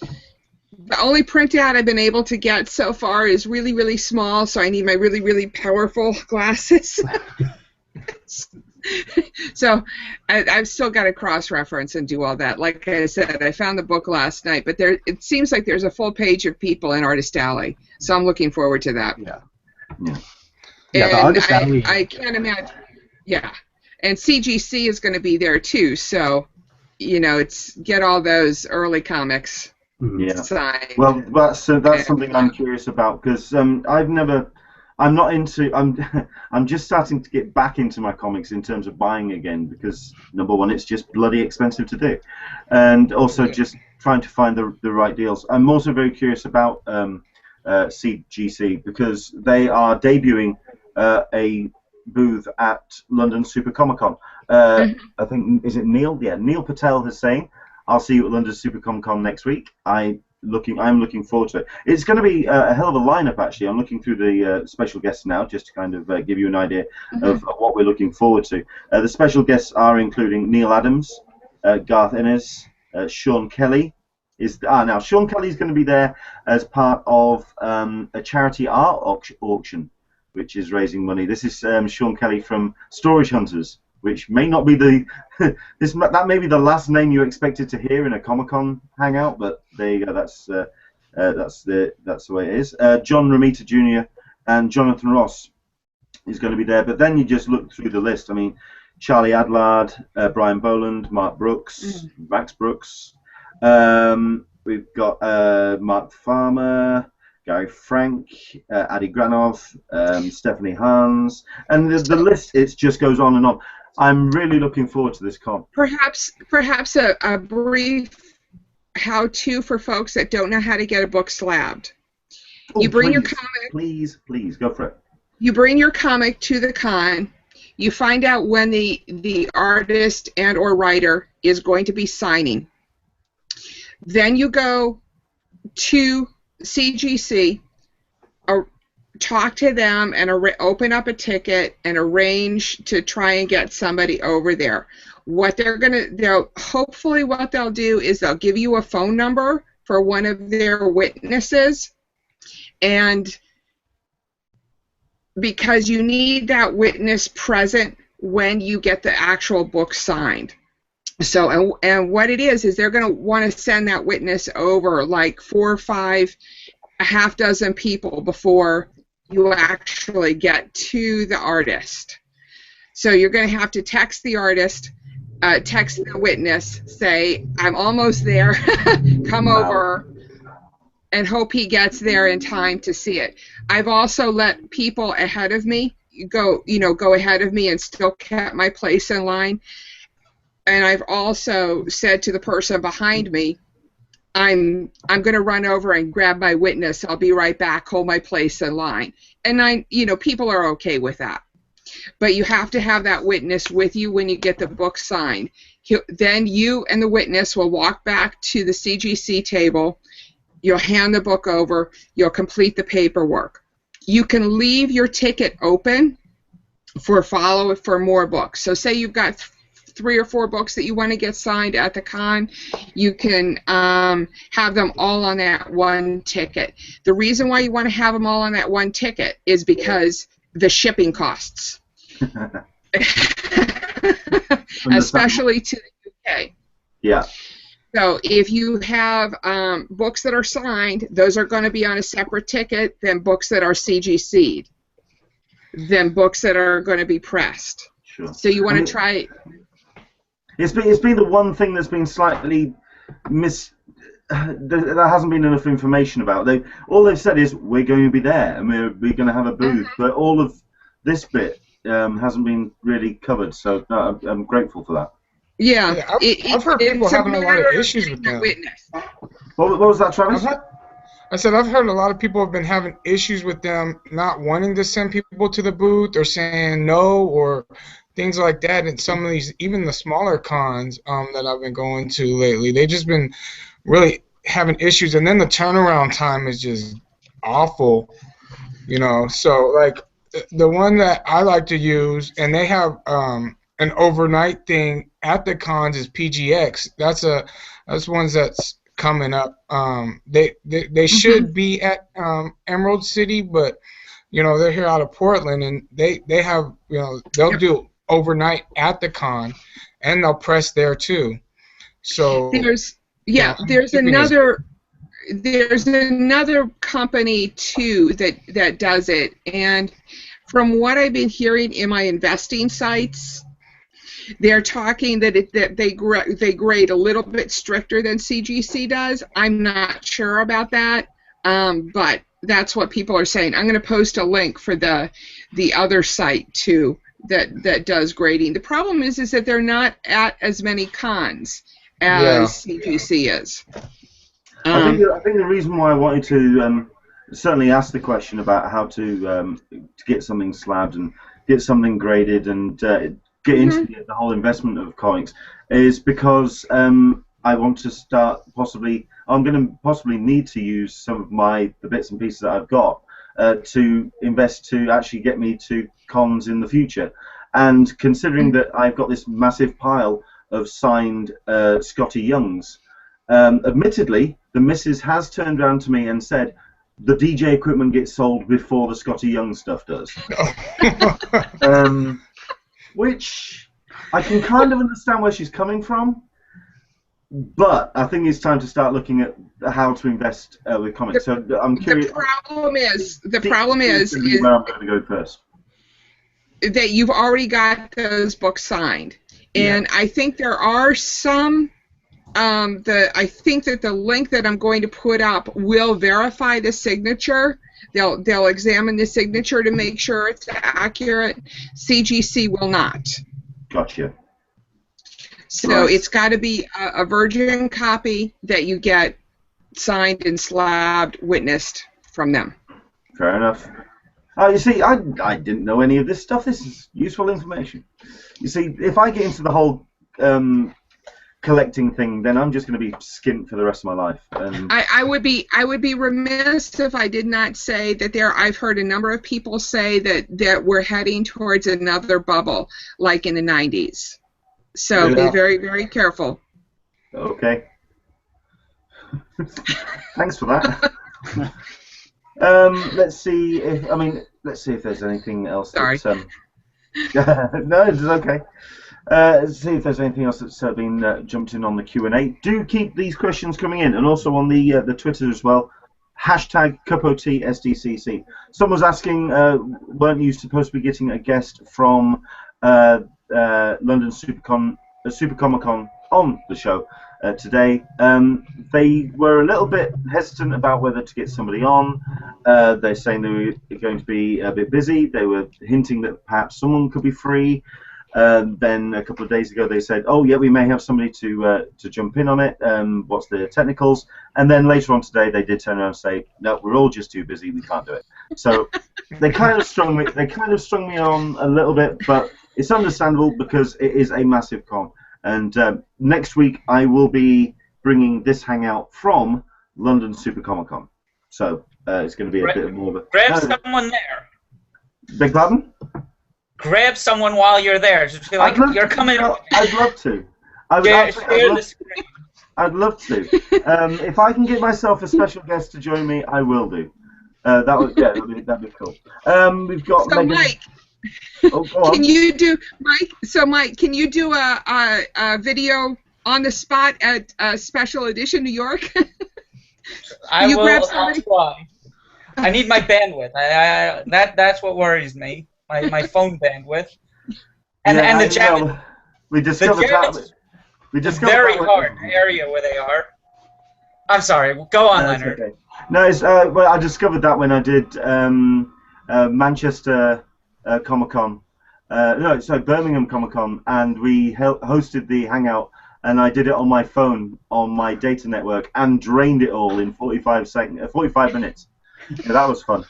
the only printout I've been able to get so far is really, really small, so I need my really, really powerful glasses. So I've still got to cross-reference and do all that. Like I said, I found the book last night, but it seems like there's a full page of people in Artist Alley, so I'm looking forward to that. Yeah. And the Artist Alley. I can't imagine. Yeah, and CGC is going to be there too, so it's get all those early comics signed. Well, that's something I'm curious about, because I'm just starting to get back into my comics in terms of buying again, because number one, it's just bloody expensive to do, and also just trying to find the right deals. I'm also very curious about CGC, because they are debuting a booth at London Super Comic Con. I think, is it Neil? Yeah, Neil Patel is saying, I'll see you at London Super Comic Con next week. I'm looking forward to it. It's going to be a hell of a lineup, actually. I'm looking through the special guests now, just to kind of give you an idea of what we're looking forward to. The special guests are including Neil Adams, Garth Ennis, Sean Kelly. Now Sean Kelly is going to be there as part of a charity art auction, which is raising money. This is Sean Kelly from Storage Hunters, which may not be that may be the last name you expected to hear in a Comic-Con hangout, but there you go. That's the way it is. John Romita Jr. and Jonathan Ross is going to be there. But then you just look through the list. I mean, Charlie Adlard, Brian Boland, Mark Brooks, Max Brooks. We've got Mark Farmer, Gary Frank, Adi Granov, Stephanie Hans, and the list it just goes on and on. I'm really looking forward to this con. Perhaps a brief how-to for folks that don't know how to get a book slabbed. Oh, You bring your please, comic. Please, go for it. You bring your comic to the con. You find out when the artist and or writer is going to be signing. Then you go to CGC, talk to them, and open up a ticket and arrange to try and get somebody over there. Hopefully what they'll do is they'll give you a phone number for one of their witnesses, and because you need that witness present when you get the actual book signed. So, and what it is they're going to want to send that witness over like 4 or 5, a half dozen people before you actually get to the artist. So you're going to have to text the artist, text the witness, say, I'm almost there, come over, and hope he gets there in time to see it. I've also let people ahead of me go ahead of me and still kept my place in line. And I've also said to the person behind me, I'm going to run over and grab my witness. I'll be right back. Hold my place in line. And people are okay with that. But you have to have that witness with you when you get the book signed. Then you and the witness will walk back to the CGC table. You'll hand the book over. You'll complete the paperwork. You can leave your ticket open for more books. So say you've got 3 or 4 books that you want to get signed at the con, you can have them all on that one ticket. The reason why you want to have them all on that one ticket is because the shipping costs, especially to the UK. Yeah. So if you have books that are signed, those are going to be on a separate ticket than books that are CGC'd, than books that are going to be pressed. Sure. So you want to try. It's been the one thing that's been slightly there hasn't been enough information about. All they've said is we're going to be there and we're going to have a booth, but all of this bit hasn't been really covered. So I'm grateful for that. Yeah, I've heard people having a lot of issues with them. What was that, Travis? I said I've heard a lot of people have been having issues with them not wanting to send people to the booth or saying no or things like that. And some of these, even the smaller cons that I've been going to lately, they've just been really having issues. And then the turnaround time is just awful, So like the one that I like to use, and they have an overnight thing at the cons, is PGX. That's ones that's coming up. They should be at Emerald City, but they're here out of Portland, and they have they'll do overnight at the con, and they'll press there too. So there's another company too that does it, and from what I've been hearing in my investing sites, they're talking that they grade a little bit stricter than CGC does. I'm not sure about that, but that's what people are saying. I'm going to post a link for the other site too that does grading. The problem is that they're not at as many cons as CGC is. I think the reason why I wanted to certainly ask the question about how to get something slabbed and get something graded and get into the whole investment of comics is because I want to start I'm going to possibly need to use some of the bits and pieces that I've got to invest to actually get me to cons in the future. And considering that I've got this massive pile of signed Scotty Youngs, admittedly, the missus has turned around to me and said, the DJ equipment gets sold before the Scotty Young stuff does. Which I can kind of understand where she's coming from, but I think it's time to start looking at how to invest with comics. So I'm curious. The problem is where I'm going to go first. That you've already got those books signed, and I think there are some I think that the link that I'm going to put up will verify the signature. They'll examine the signature to make sure it's accurate. CGC will not. Gotcha. So Right. it's got to be a virgin copy that you get signed and slabbed, witnessed from them. Fair enough. You see, I didn't know any of this stuff. This is useful information. You see, if I get into the whole collecting thing, then I'm just going to be skint for the rest of my life. I would be remiss if I did not say that I've heard a number of people say that we're heading towards another bubble, like in the 90s. So Yeah. be very, very careful. Okay. Thanks for that. Let's see if there's anything else. Sorry. No, it's okay. Let's see if there's anything else that's been jumped in on the Q&A. Do keep these questions coming in, and also on the Twitter as well. Hashtag #CupOTSDCC. Someone's asking, weren't you supposed to be getting a guest from London Super Comic Con on the show today? They were a little bit hesitant about whether to get somebody on. They're saying they were going to be a bit busy. They were hinting that perhaps someone could be free. Then a couple of days ago they said, oh yeah, we may have somebody to jump in on it. What's the technicals? And then later on today they did turn around and say, no, we're all just too busy. We can't do it. So they kind of strung me on a little bit, but it's understandable because it is a massive con. And next week I will be bringing this hangout from London Super Comic Con. So it's going to be a bit more of a... Grab someone there. Beg pardon? Grab someone while you're there. Just feel like you're coming. I'd love to. I'd love to. If I can get myself a special guest to join me, I will do. That'd be cool. We've got So Megan. Mike, Oh, go on. can you do Mike? Can you do a video on the spot at Special Edition New York? I you will. grab I'll somebody? try. I need my bandwidth. That's what worries me. My phone bandwidth. And the German. We discovered that. We The discovered very that hard area where they are. I'm sorry. Go on, That's Leonard. okay. No, it's, well, I discovered that when I did Manchester Comic Con. No, sorry, Birmingham Comic Con, and we hosted the hangout, and I did it on my phone on my data network and drained it all in 45 minutes. Yeah, that was fun.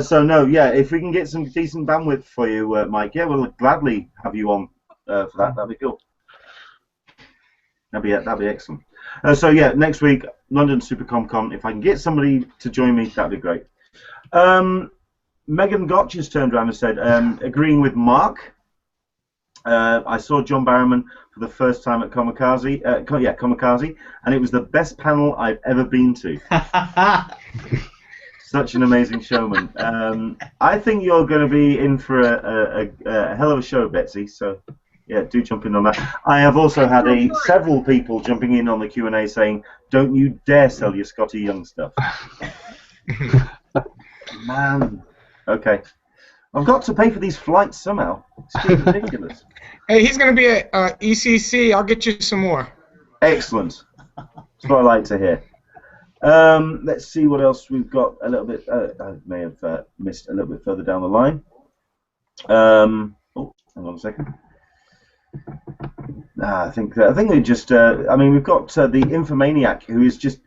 So no, yeah, if we can get some decent bandwidth for you, Mike, yeah, we'll gladly have you on for that. That'd be cool. That'd be excellent. So yeah, next week, London Super Comic Con. If I can get somebody to join me, that'd be great. Megan Gotch has turned around and said, agreeing with Mark. I saw John Barrowman for the first time at Kamikaze, and it was the best panel I've ever been to. Such an amazing showman. I think you're going to be in for a hell of a show, Betsy. So, yeah, do jump in on that. I have also had several people jumping in on the Q&A saying, "Don't you dare sell your Scotty Young stuff." Man. Okay. I've got to pay for these flights somehow. It's getting ridiculous. Hey, he's going to be at ECC. I'll get you some more. Excellent. That's what I like to hear. Let's see what else we've got. A little bit. I may have missed a little bit further down the line. Oh, hang on a second. I think we just. I mean, we've got the Infomaniac, who is just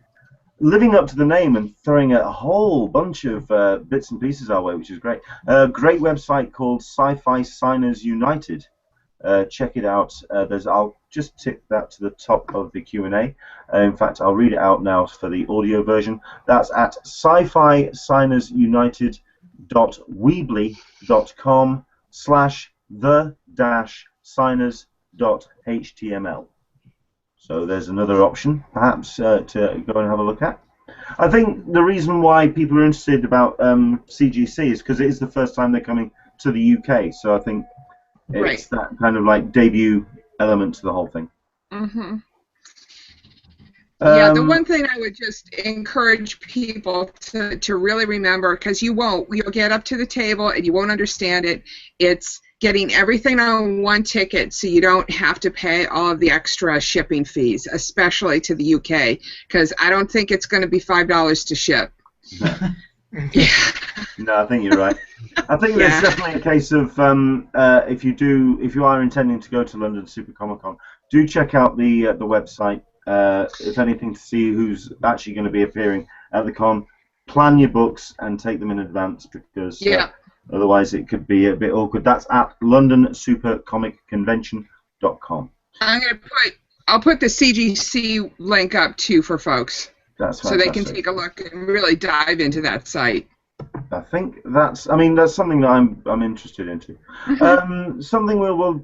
living up to the name and throwing a whole bunch of bits and pieces our way, which is great. Great website called Sci-Fi Signers United. Check it out. I'll just tick that to the top of the Q&A. In fact, I'll read it out now for the audio version. That's at sci-fi signers united.weebly.com/the-signers.html. So there's another option, perhaps, to go and have a look at. I think the reason why people are interested about CGC is because it is the first time they're coming to the UK. So I think it's that kind of like debut element to the whole thing. Mm-hmm. Yeah, the one thing I would just encourage people to really remember, because you'll get up to the table and you won't understand it, it's getting everything on one ticket so you don't have to pay all of the extra shipping fees, especially to the UK, because I don't think it's going to be $5 to ship. No. Yeah. No, I think you're right. I think there's definitely a case of if you are intending to go to London Super Comic Con, do check out the website. If anything, to see who's actually going to be appearing at the con. Plan your books and take them in advance, because otherwise it could be a bit awkward. That's at LondonSuperComicConvention.com. I'll put the CGC link up too for folks. That's fantastic. So they can take a look and really dive into that site. I think that's something that I'm interested into. Something we'll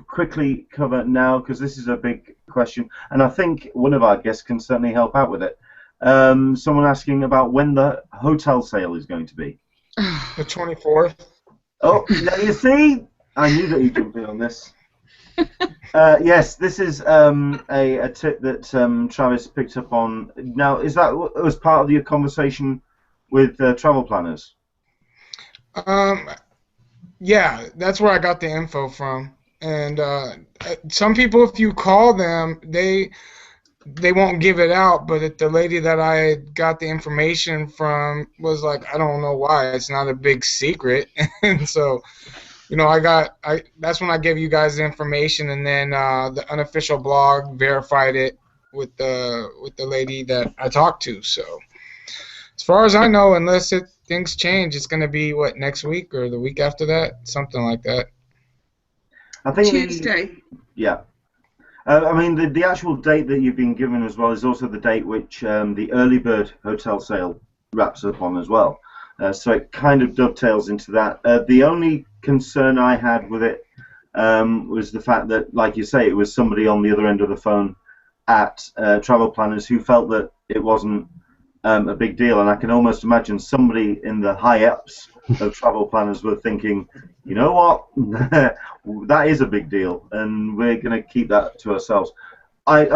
quickly cover now, because this is a big question, and I think one of our guests can certainly help out with it. Someone asking about when the hotel sale is going to be. The 24th. Oh, now you see, I knew that you'd jump in on this. Yes, this is a tip that Travis picked up on. Now, is that was part of your conversation with travel planners? Yeah, that's where I got the info from. And some people, if you call them, they won't give it out. But the lady that I got the information from was like, I don't know why. It's not a big secret. And so, that's when I gave you guys the information, and then the unofficial blog verified it with the lady that I talked to. So, as far as I know, unless things change, it's going to be, next week or the week after that? Something like that. I think Tuesday. Yeah. I mean, the actual date that you've been given as well is also the date which the early bird hotel sale wraps up on as well. So it kind of dovetails into that. The only concern I had with it was the fact that, like you say, it was somebody on the other end of the phone at Travel Planners who felt that it wasn't a big deal, and I can almost imagine somebody in the high-ups of Travel Planners were thinking, you know what, that is a big deal, and we're going to keep that to ourselves. I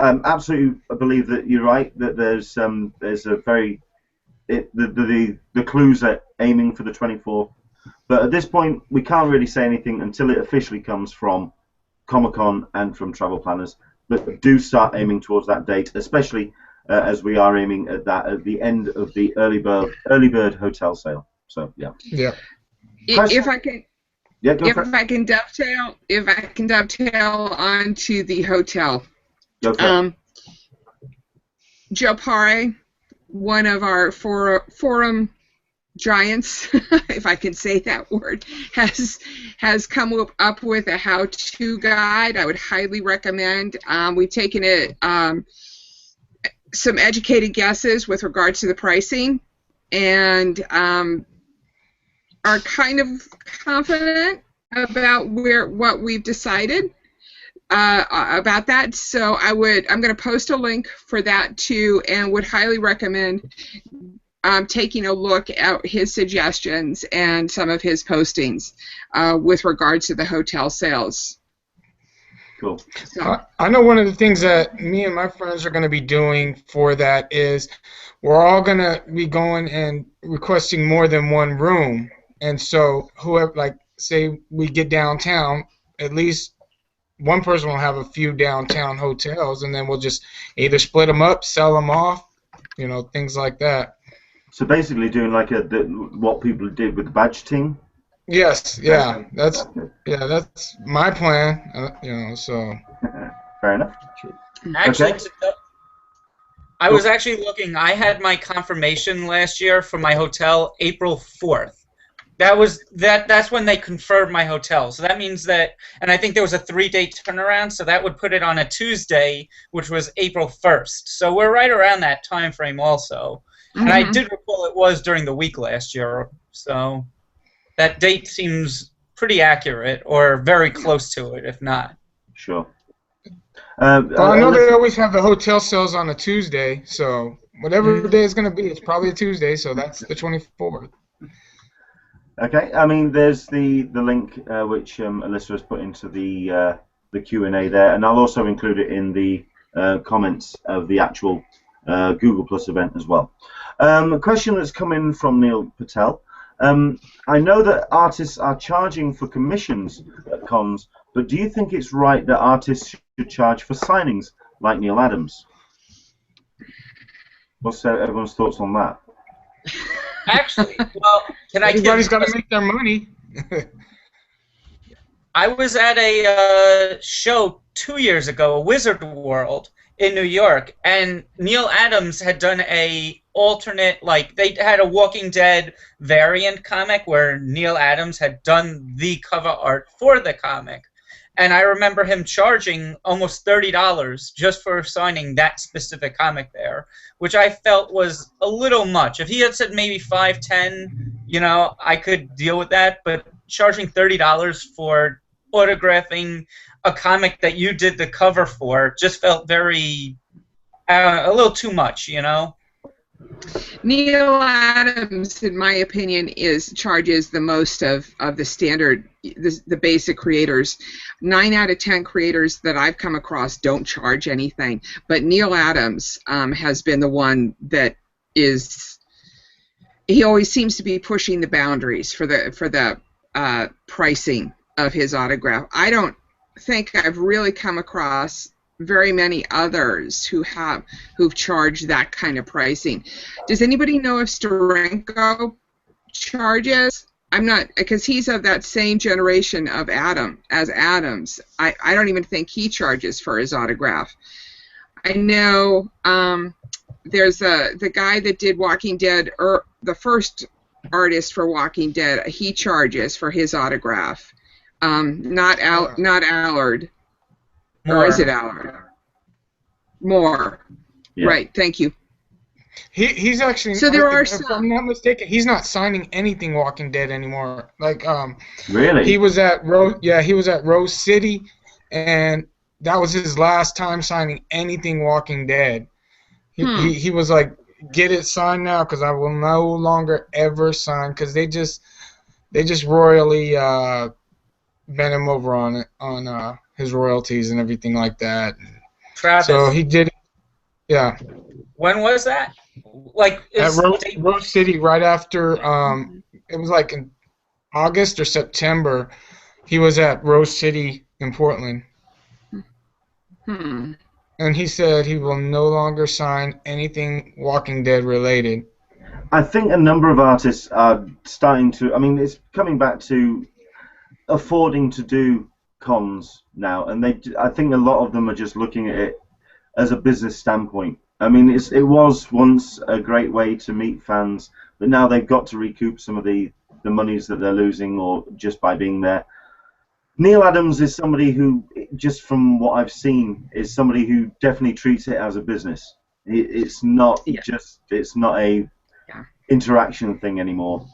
absolutely believe that you're right, that there's a very the clues are aiming for the 24th, but at this point we can't really say anything until it officially comes from Comic-Con and from Travel Planners. But do start aiming towards that date, especially as we are aiming at that at the end of the early bird hotel sale. So yeah. Yeah. If I can. Yeah, go if for it. I can dovetail onto the hotel. Go for it. Joe Pare, one of our forum giants, if I can say that word, has come up with a how-to guide. I would highly recommend. We've taken some educated guesses with regards to the pricing, and are kind of confident about what we've decided about that. So I'm going to post a link for that too, and would highly recommend taking a look at his suggestions and some of his postings with regards to the hotel sales. Cool. So, I know one of the things that me and my friends are going to be doing for that is we're all going to be going and requesting more than one room. And so whoever, like, say we get downtown, at least one person will have a few downtown hotels, and then we'll just either split them up, sell them off, things like that. So basically doing like what people did with the badge team? Yes, yeah, that's my plan, so. Fair enough. Actually, Okay. I was actually looking. I had my confirmation last year for my hotel April 4th. That's when they confirmed my hotel. So that means that, and I think there was a 3-day turnaround, so that would put it on a Tuesday, which was April 1st. So we're right around that time frame also. And I did recall it was during the week last year, so that date seems pretty accurate, or very close to it, if not. Sure. Well, I know they always have the hotel sales on a Tuesday, so whatever the day is going to be, it's probably a Tuesday, so that's the 24th. Okay, I mean, there's the link which Alyssa has put into the Q&A there, and I'll also include it in the comments of the actual Google Plus event as well. A question that's come in from Neil Patel. I know that artists are charging for commissions at cons, but do you think it's right that artists should charge for signings like Neil Adams? What's everyone's thoughts on that? Actually, well, can I? Everybody's got to make their money. I was at a show 2 years ago, a Wizard World in New York, and Neil Adams had done a alternate, like they had a Walking Dead variant comic where Neil Adams had done the cover art for the comic. And I remember him charging almost $30 just for signing that specific comic there, which I felt was a little much. If he had said maybe $5, $10, you know, I could deal with that, but charging $30 for autographing a comic that you did the cover for just felt very, a little too much, you know? Neil Adams, in my opinion, charges the most of the standard, the basic creators. 9 out of 10 creators that I've come across don't charge anything, but Neil Adams has been the one that is. He always seems to be pushing the boundaries for the pricing of his autograph. I don't think I've really come across very many others who've charged that kind of pricing. Does anybody know if Steranko charges? I'm not, because he's of that same generation of Adams. I don't even think he charges for his autograph. I know there's the guy that did Walking Dead, the first artist for Walking Dead. He charges for his autograph. Not Allard. Or is it Allard? Moore. Yeah. Right, thank you. He's actually, so there are if I'm not mistaken, he's not signing anything Walking Dead anymore. Like really? He was at Rose City, and that was his last time signing anything Walking Dead. He was like, get it signed now, because I will no longer ever sign, because they just royally bent him over on his royalties and everything like that. Travis. So he did it. Yeah. When was that? Like at Rose City, right after it was like in August or September. He was at Rose City in Portland. And he said he will no longer sign anything Walking Dead related. I think a number of artists are starting to. I mean, it's coming back to affording to do cons now, and I think a lot of them are just looking at it as a business standpoint. I mean, it was once a great way to meet fans, but now they've got to recoup some of the monies that they're losing, or just by being there. Neil Adams is somebody who, just from what I've seen, is somebody who definitely treats it as a business. It's not it's not a interaction thing anymore.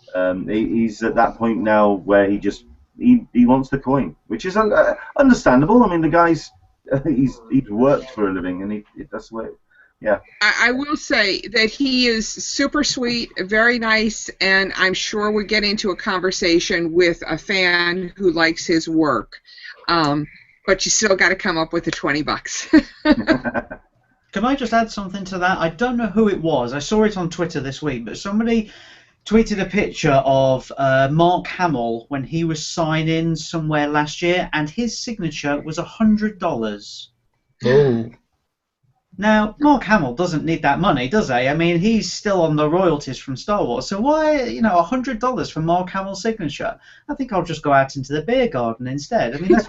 He's at that point now where he wants the coin, which is understandable. I mean, the guy's he's worked for a living, and that's the way. Yeah. I will say that he is super sweet, very nice, and I'm sure we get into a conversation with a fan who likes his work. But you still got to come up with the $20. Can I just add something to that? I don't know who it was. I saw it on Twitter this week, but somebody tweeted a picture of Mark Hamill when he was signing somewhere last year, and his signature was $100. Oh. Now, Mark Hamill doesn't need that money, does he? I mean, he's still on the royalties from Star Wars, so why, $100 for Mark Hamill's signature? I think I'll just go out into the beer garden instead. I mean, that's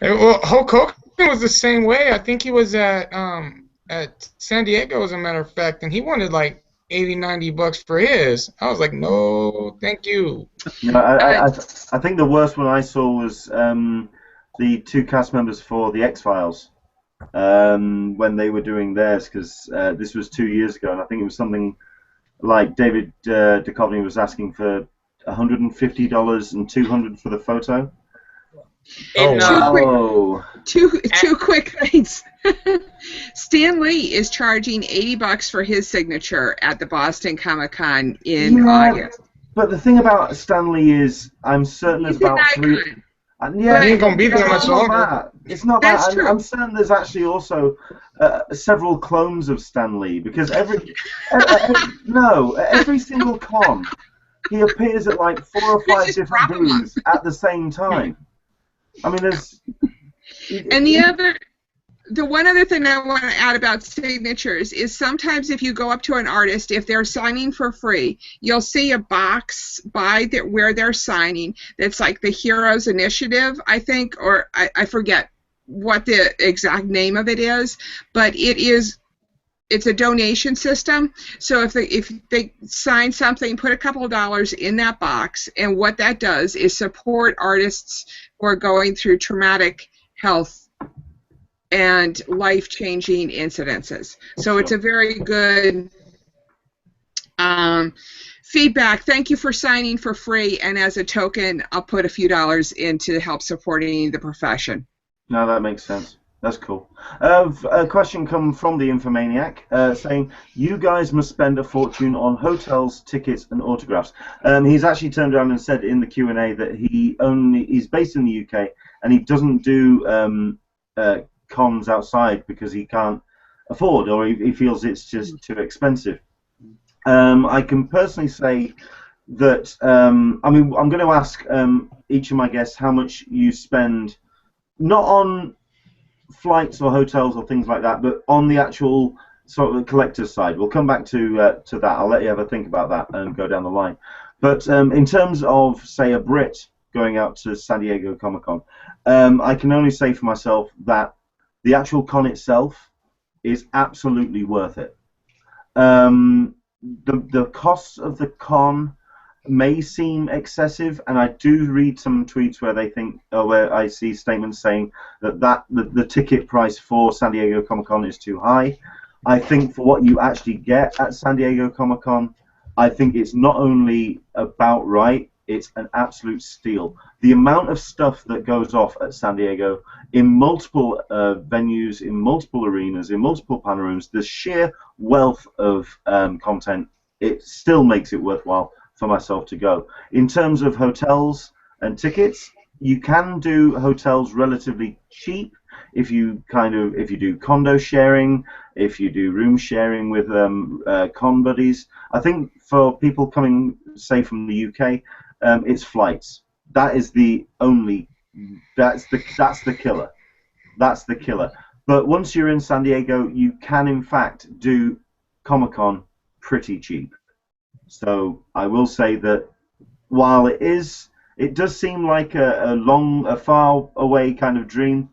Well, Hulk Hogan was the same way. I think he was at San Diego, as a matter of fact, and he wanted like $80-90 for his. I was like, no, thank you. I think the worst one I saw was the 2 cast members for the X-Files. When they were doing theirs, because this was 2 years ago, and I think it was something like David Duchovny was asking for $150 and $200 for the photo. Two quick things. Stan Lee is charging $80 for his signature at the Boston Comic Con in August. But the thing about Stan Lee is, I'm certain there's about And yeah, He ain't gonna be there it's much not longer. that. It's not That's that. true. I'm certain there's actually also several clones of Stan Lee because every single con he appears at like 4 or 5 just different prop 'em up. booths at the same time. I mean, there's. And the one other thing I want to add about signatures is sometimes if you go up to an artist, if they're signing for free, you'll see a box where they're signing that's like the Heroes Initiative, I think, or I forget what the exact name of it is, but it's a donation system. So if they sign something, put a couple of dollars in that box, and what that does is support artists who are going through traumatic health and life-changing incidences. So it's a very good feedback. Thank you for signing for free, and as a token, I'll put a few dollars in to help supporting the profession. No, that makes sense. That's cool. A question come from the Infomaniac saying, you guys must spend a fortune on hotels, tickets, and autographs. He's actually turned around and said in the Q&A that he's based in the UK and he doesn't do cons outside because he can't afford, or he feels it's just too expensive. I can personally say that, I mean, I'm going to ask each of my guests how much you spend, not on flights or hotels or things like that, but on the actual sort of collector's side. We'll come back to that. I'll let you have a think about that and go down the line. But in terms of, say, a Brit going out to San Diego Comic-Con, I can only say for myself that the actual con itself is absolutely worth it. The costs of the con may seem excessive, and I do read some tweets where they think, where I see statements saying that the ticket price for San Diego Comic-Con is too high. I think for what you actually get at San Diego Comic-Con, I think it's not only about right, it's an absolute steal. The amount of stuff that goes off at San Diego in multiple venues, in multiple arenas, in multiple panel rooms, the sheer wealth of content, it still makes it worthwhile for myself to go. In terms of hotels and tickets, you can do hotels relatively cheap if you do condo sharing, if you do room sharing with con buddies. I think for people coming, say, from the UK, it's flights. That is the only. That's the killer. That's the killer. But once you're in San Diego, you can in fact do Comic-Con pretty cheap. So I will say that while it does seem like a far away kind of dream,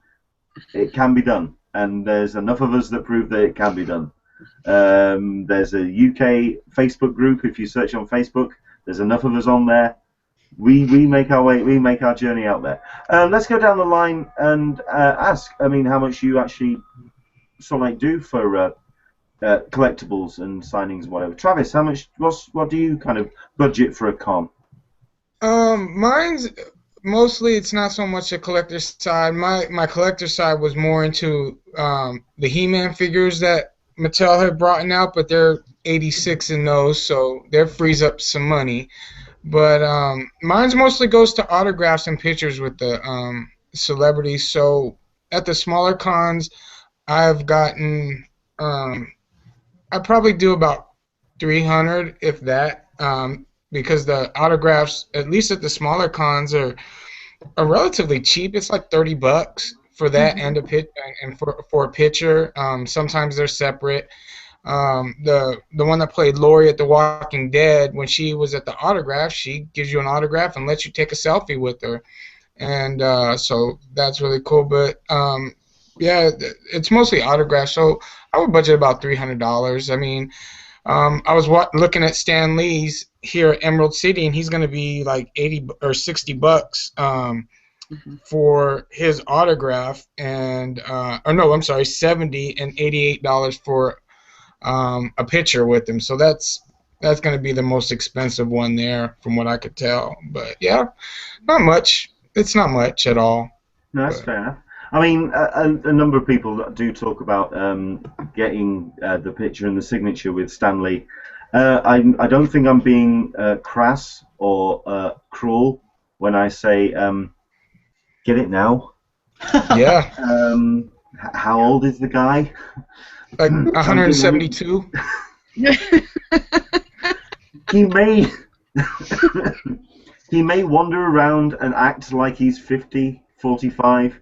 it can be done, and there's enough of us that prove that it can be done. There's a UK Facebook group. If you search on Facebook, there's enough of us on there. We make our way. We make our journey out there. Let's go down the line and ask. I mean, how much you actually sort of like do for collectibles and signings and whatever. Travis, how much? What do you kind of budget for a con? Mine's mostly, it's not so much a collector side. My collector side was more into the He-Man figures that Mattel had brought out, but they're 86 in those, so that frees up some money. But mine's mostly goes to autographs and pictures with the celebrities. So at the smaller cons, I've gotten, I probably do about 300, if that, because the autographs, at least at the smaller cons, are relatively cheap. It's like $30 for that and a pit and for a picture. Sometimes they're separate. The one that played Lori at The Walking Dead, when she was at the autograph, she gives you an autograph and lets you take a selfie with her, and so that's really cool. But yeah, it's mostly autographs. So I would budget about $300. I mean, I was looking at Stan Lee's here at Emerald City, and he's going to be like $80 or $60 for his autograph, and or no, I'm sorry, $70 and $88 for a picture with him. So that's going to be the most expensive one there, from what I could tell. But yeah, not much. It's not much at all. No, that's fair enough. I mean, a number of people that do talk about getting the picture and the signature with Stan Lee. I don't think I'm being crass or cruel when I say Get it now? Yeah, How old is the guy? like 172. He may he may wander around and act like he's 50, 45,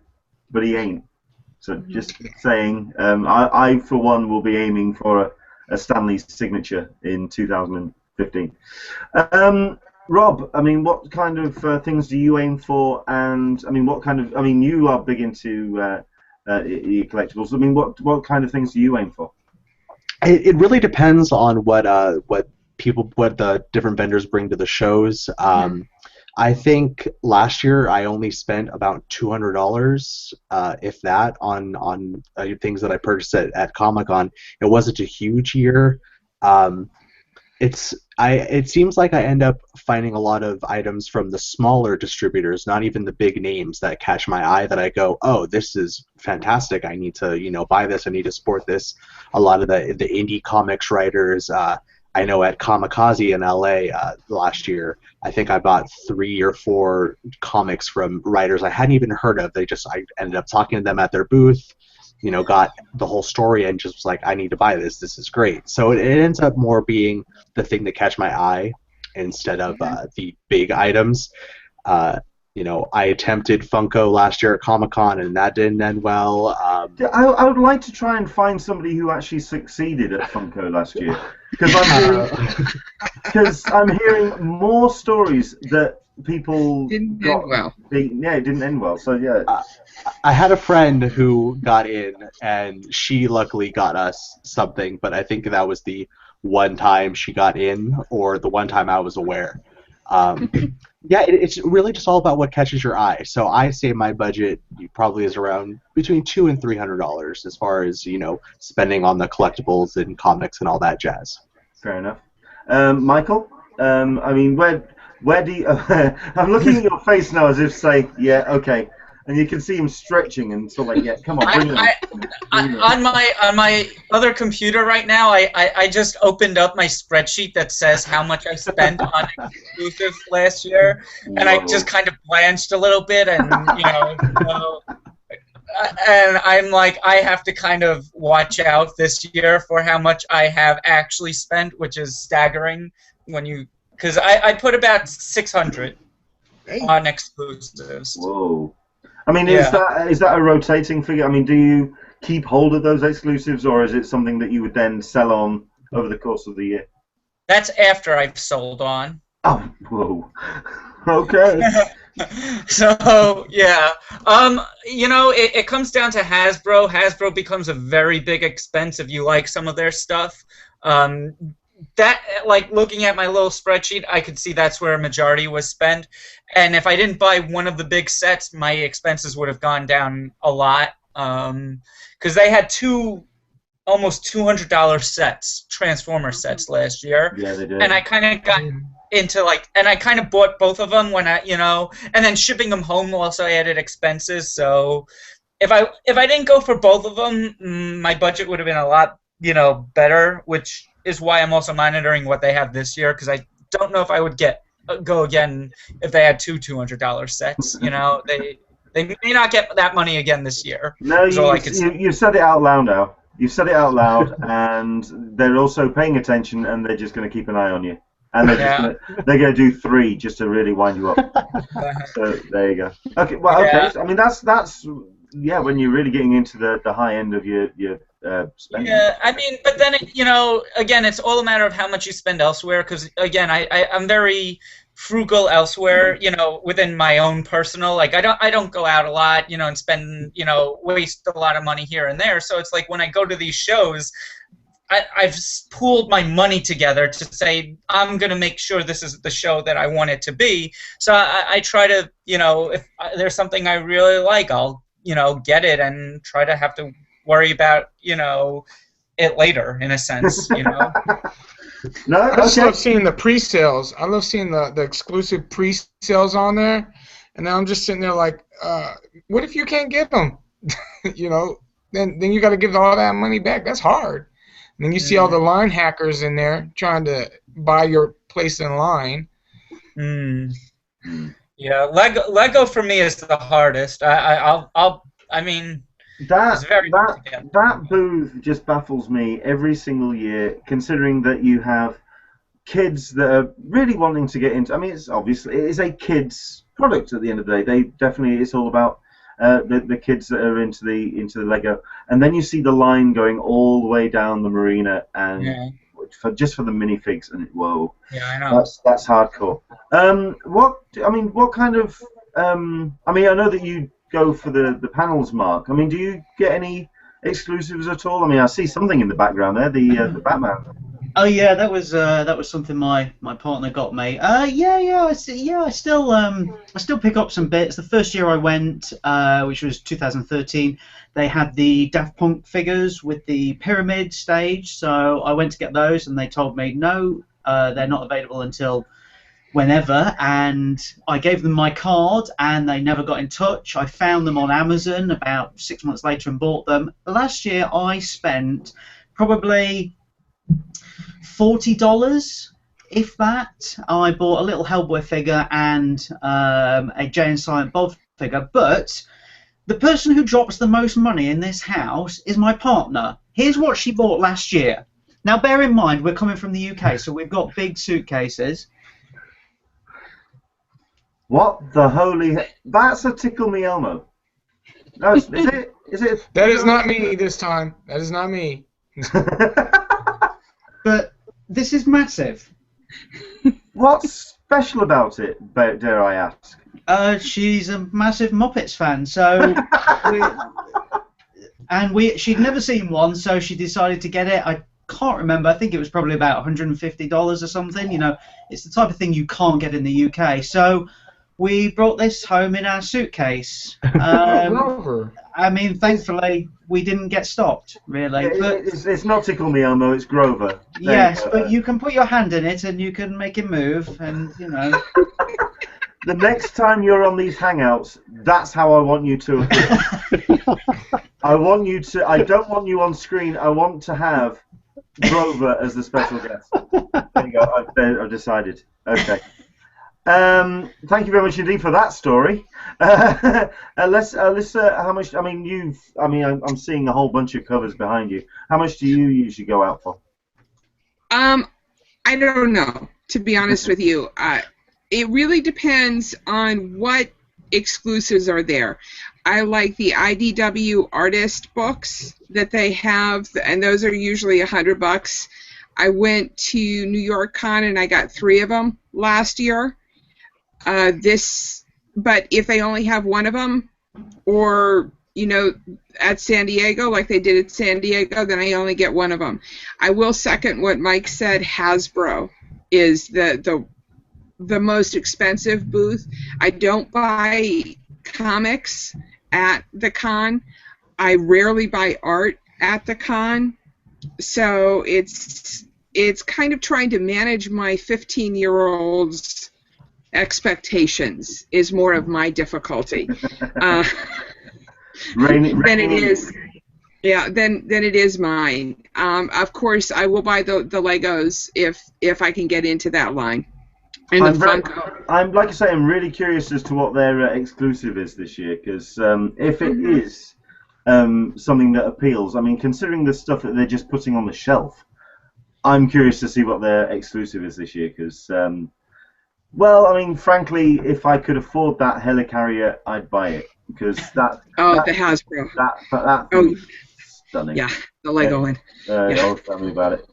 but he ain't. So just saying, I for one will be aiming for a Stanley's signature in 2015. Rob, I mean, what kind of things do you aim for? And I mean, what kind of? I mean, you are big into collectibles. I mean, what kind of things do you aim for? It really depends on what the different vendors bring to the shows. I think last year I only spent about $200, if that, on things that I purchased at Comic-Con. It wasn't a huge year. It seems like I end up finding a lot of items from the smaller distributors, not even the big names, that catch my eye, that I go, oh, this is fantastic. I need to buy this. I need to support this. A lot of the indie comics writers. I know at Kamikaze in LA last year, I think I bought 3 or 4 comics from writers I hadn't even heard of. I ended up talking to them at their booth, got the whole story and just was like, I need to buy this. This is great. So it ends up more being the thing that catch my eye instead of the big items. I attempted Funko last year at Comic-Con, and that didn't end well. I would like to try and find somebody who actually succeeded at Funko last year, because I'm hearing more stories that people Didn't end well. It didn't end well. So yeah. I had a friend who got in, and she luckily got us something, but I think that was the one time she got in, or the one time I was aware. Yeah, it's really just all about what catches your eye. So I say my budget probably is around between $200 and $300 as far as spending on the collectibles and comics and all that jazz. Fair enough. Michael, I mean, where do you? I'm looking at your face now as if to say, yeah, okay. And you can see him stretching and sort of like, yeah, come on, bring it on. On my other computer right now, I just opened up my spreadsheet that says how much I spent on exclusives last year, and I just kind of blanched a little bit, and and I'm like, I have to kind of watch out this year for how much I have actually spent, which is staggering because I put about 600 on exclusives. Whoa. I mean, is that a rotating figure? I mean, do you keep hold of those exclusives, or is it something that you would then sell on over the course of the year? That's after I've sold on. Oh, whoa. Okay. So, yeah. It comes down to Hasbro. Hasbro becomes a very big expense if you like some of their stuff. That, like, looking at my little spreadsheet, I could see that's where a majority was spent. And if I didn't buy one of the big sets, my expenses would have gone down a lot. Because they had 2 almost $200 sets, Transformer sets last year. Yeah, they did. And I kind of got into and I kind of bought both of them when and then shipping them home also added expenses. So if I didn't go for both of them, my budget would have been a lot, better, which is why I'm also monitoring what they have this year, because I don't know if I would go again if they had 2 $200 sets. They may not get that money again this year. No, you said it out loud now. You said it out loud, and they're also paying attention, and they're just going to keep an eye on you. And they're going to do 3 just to really wind you up. So there you go. Okay, well, okay. I mean, that's when you're really getting into the high end of your spending. Yeah, I mean, but then again, it's all a matter of how much you spend elsewhere. Because again, I'm very frugal elsewhere. Within my own personal, like I don't go out a lot. And spend waste a lot of money here and there. So it's like when I go to these shows, I've pooled my money together to say I'm going to make sure this is the show that I want it to be. So I try to, if there's something I really like, I'll, get it and try to have to worry about, it later, in a sense, No, I just love seeing the pre-sales. I love seeing the exclusive pre-sales on there. And now I'm just sitting there like, what if you can't get them? Then you got to give all that money back. That's hard. And then you see all the line hackers in there trying to buy your place in line. Yeah, Lego for me is the hardest. I mean, it's very hard to get. That booth just baffles me every single year, considering that you have kids that are really wanting to get into. I mean, it's obviously it is a kids product at the end of the day. It's all about the kids that are into the Lego, and then you see the line going all the way down the marina, and just for the minifigs, and whoa, Yeah, I know. That's hardcore. What kind of I mean, I know that you go for the panels, Mark. I mean, do you get any exclusives at all? I mean, I see something in the background there, the Batman. Oh yeah, that was something my partner got me. I still pick up some bits. The first year I went, which was 2013, they had the Daft Punk figures with the pyramid stage, so I went to get those, and they told me no, they're not available until whenever, and I gave them my card, and they never got in touch. I found them on Amazon about 6 months later and bought them. Last year I spent probably $40, if that. I bought a little Hellboy figure and a Jay and Silent Bob figure, but the person who drops the most money in this house is my partner. Here's what she bought last year. Now bear in mind, we're coming from the UK, so we've got big suitcases. What the holy... That's a Tickle Me Elmo. No, is it? That is not me this time. That is not me. But this is massive. What's special about it, dare I ask? She's a massive Muppets fan, so she'd never seen one, so she decided to get it. I can't remember. I think it was probably about $150 or something. You know, it's the type of thing you can't get in the UK. So we brought this home in our suitcase. I mean, thankfully, we didn't get stopped, really. It's not Tickle Me Elmo, it's Grover. Yes, but you can put your hand in it and you can make it move, and, you know. The next time you're on these hangouts, that's how I want you to appear. I don't want you on screen, I want to have Grover as the special guest. There you go, I've decided. Okay. Thank you very much indeed for that story. Alyssa, how much? I mean, I'm seeing a whole bunch of covers behind you. How much do you usually go out for? I don't know, to be honest with you. It really depends on what exclusives are there. I like the IDW artist books that they have, and those are usually $100. I went to New York Con and I got 3 of them last year. But if they only have one of them, or, you know, at San Diego, like they did at San Diego, then I only get one of them. I will second what Mike said. Hasbro is the most expensive booth. I don't buy comics at the con. I rarely buy art at the con. So it's kind of trying to manage my 15-year-old's expectations is more of my difficulty than it is. Yeah, then it is mine. Of course, I will buy the Legos if I can get into that line. And I'm like I say, I'm really curious as to what their exclusive is this year, because if it is something that appeals, I mean, considering the stuff that they're just putting on the shelf, I'm curious to see what their exclusive is this year, because. Well, I mean, frankly, if I could afford that helicarrier, I'd buy it, because the Hasbro. That stunning. Yeah, the Lego one. Tell me about it.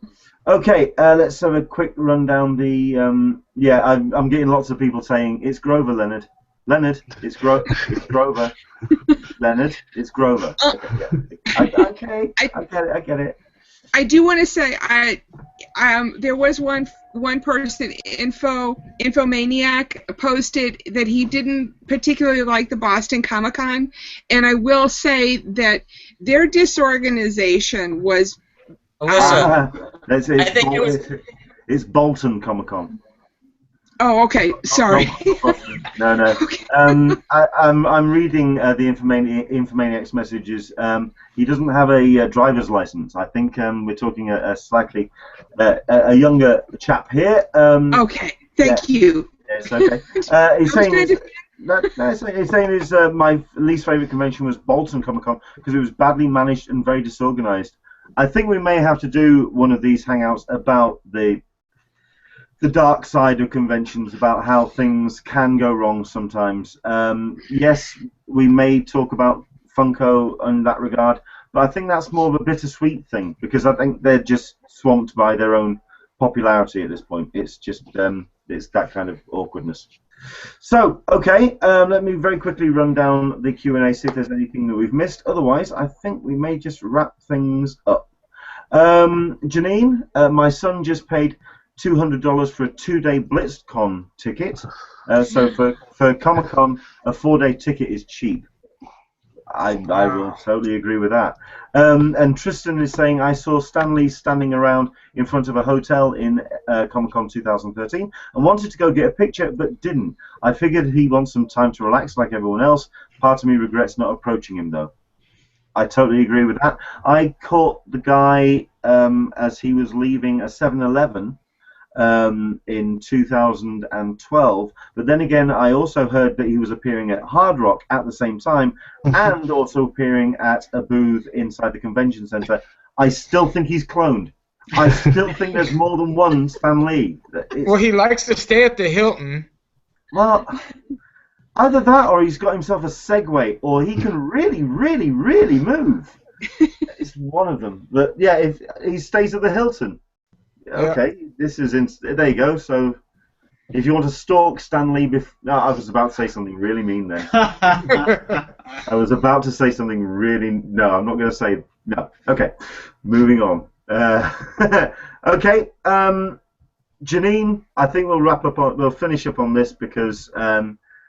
Okay, let's have a quick rundown. I'm getting lots of people saying it's Grover, Leonard. Leonard, it's Grover. Leonard, it's Grover. Okay, I get it. I do want to say there was one person, Infomaniac, posted that he didn't particularly like the Boston Comic Con, and I will say that their disorganization was. Alyssa, I think it's Bolton Comic Con. Oh, okay. Sorry. No. Okay. I'm reading the Infomaniac's messages. He doesn't have a driver's license. I think we're talking a slightly a younger chap here. Okay. Thank you. It's okay. He's saying my least favorite convention was Bolton Comic Con because it was badly managed and very disorganized. I think we may have to do one of these hangouts about the dark side of conventions, about how things can go wrong sometimes. Yes, we may talk about Funko in that regard, but I think that's more of a bittersweet thing because I think they're just swamped by their own popularity at this point. It's just it's that kind of awkwardness. So, okay, let me very quickly run down the Q&A, see if there's anything that we've missed. Otherwise, I think we may just wrap things up. Janine, my son just paid $200 for a 2-day BlitzCon ticket. So for Comic-Con, a 4-day ticket is cheap. I will totally agree with that. And Tristan is saying, I saw Stan Lee standing around in front of a hotel in Comic-Con 2013 and wanted to go get a picture but didn't. I figured he wants some time to relax like everyone else. Part of me regrets not approaching him though. I totally agree with that. I caught the guy as he was leaving a 7-Eleven in 2012, but then again I also heard that he was appearing at Hard Rock at the same time and also appearing at a booth inside the convention center. I still think he's cloned. I still think there's more than one Stan Lee. Well, he likes to stay at the Hilton. Well, either that or he's got himself a Segway, or he can really, really, really move. It's one of them. But yeah, if he stays at the Hilton. Okay, this is there you go. So, if you want to stalk Stan Lee, no, I was about to say something really mean there. I was about to say something really. No, I'm not going to say no. Okay, moving on. Okay, Janine, I think we'll finish up on this because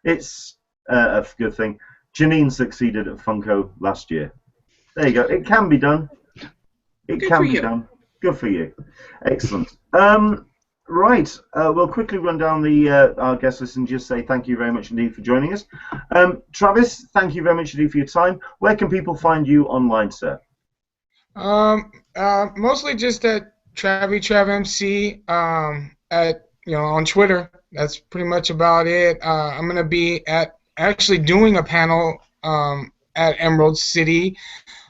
it's a good thing. Janine succeeded at Funko last year. There you go. It can be done. It can be done. Good for you. Excellent. Right. We'll quickly run down our guest list and just say thank you very much indeed for joining us. Travis, thank you very much indeed for your time. Where can people find you online, sir? Mostly just at TravyTravMC on Twitter. That's pretty much about it. I'm gonna be actually doing a panel at Emerald City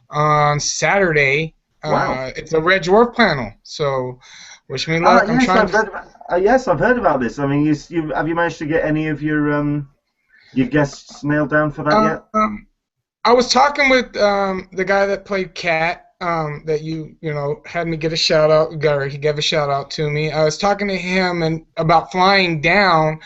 on Saturday. Wow. It's a Red Dwarf panel, so wish me luck. Yes, I've heard about this. I mean, have you managed to get any of your guests nailed down for that yet? I was talking with the guy that played Cat, that you had me get a shout out. He gave a shout out to me. I was talking to him and about flying down.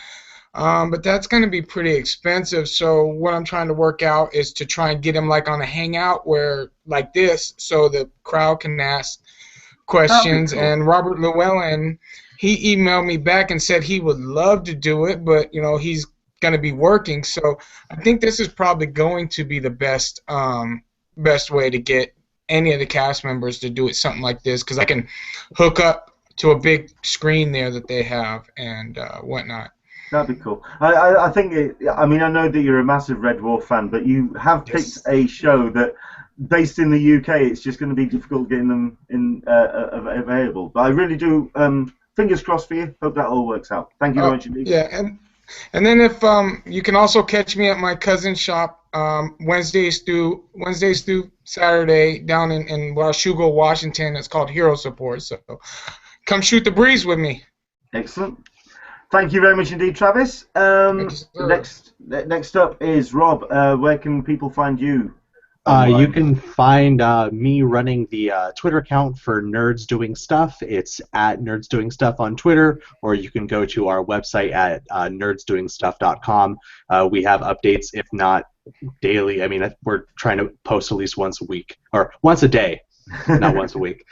But that's going to be pretty expensive. So what I'm trying to work out is to try and get him like on a hangout where like this, so the crowd can ask questions. Cool. And Robert Llewellyn, he emailed me back and said he would love to do it, but he's going to be working. So I think this is probably going to be the best way to get any of the cast members to do it, something like this, because I can hook up to a big screen there that they have and whatnot. That'd be cool. I think. I mean, I know that you're a massive Red Dwarf fan, but you have picked a show that, based in the UK, it's just going to be difficult getting them available. But I really do. Fingers crossed for you. Hope that all works out. Thank you very much indeed. Yeah, and then if you can also catch me at my cousin's shop Wednesdays through Saturday down in Washougal, Washington. It's called Hero Support. So come shoot the breeze with me. Excellent. Thank you very much indeed, Travis. Next up is Rob. Where can people find you? You can find me running the Twitter account for Nerds Doing Stuff. It's at Nerds Doing Stuff on Twitter, or you can go to our website at nerdsdoingstuff.com. We have updates, if not daily. I mean, we're trying to post at least once a week, or once a day, not once a week.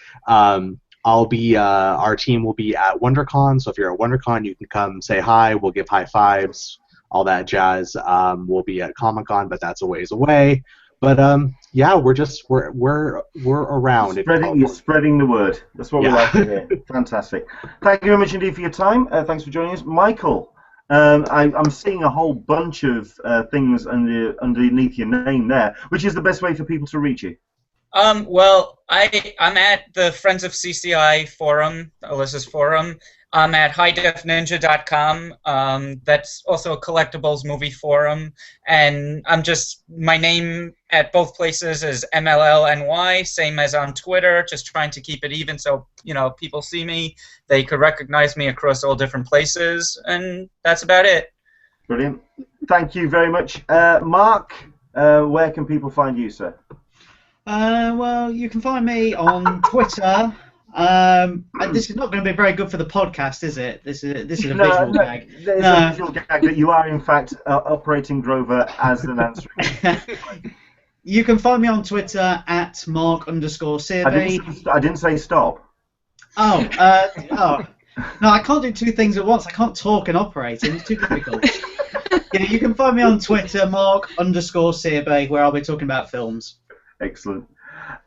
Our team will be at WonderCon, so if you're at WonderCon, you can come say hi. We'll give high fives, all that jazz. We'll be at Comic-Con, but that's a ways away. But yeah, we're around. You're spreading the word. That's what we like to hear. Fantastic. Thank you very much indeed for your time. Thanks for joining us, Michael. I'm seeing a whole bunch of things underneath your name there. Which is the best way for people to reach you? Well, I'm at the Friends of CCI forum, Alyssa's forum. I'm at highdefninja.com. That's also a collectibles movie forum. And my name at both places is MLLNY, same as on Twitter, just trying to keep it even so, people see me. They could recognize me across all different places. And that's about it. Brilliant. Thank you very much. Mark, where can people find you, sir? Well, you can find me on Twitter. This is not going to be very good for the podcast, is it? This is a visual gag. There's a visual gag that you are, in fact, operating Grover as an answering. You can find me on Twitter at Mark_Searby. I didn't say stop. Oh. No, I can't do two things at once. I can't talk and operate. It's too difficult. You can find me on Twitter, Mark_Searby, where I'll be talking about films. Excellent.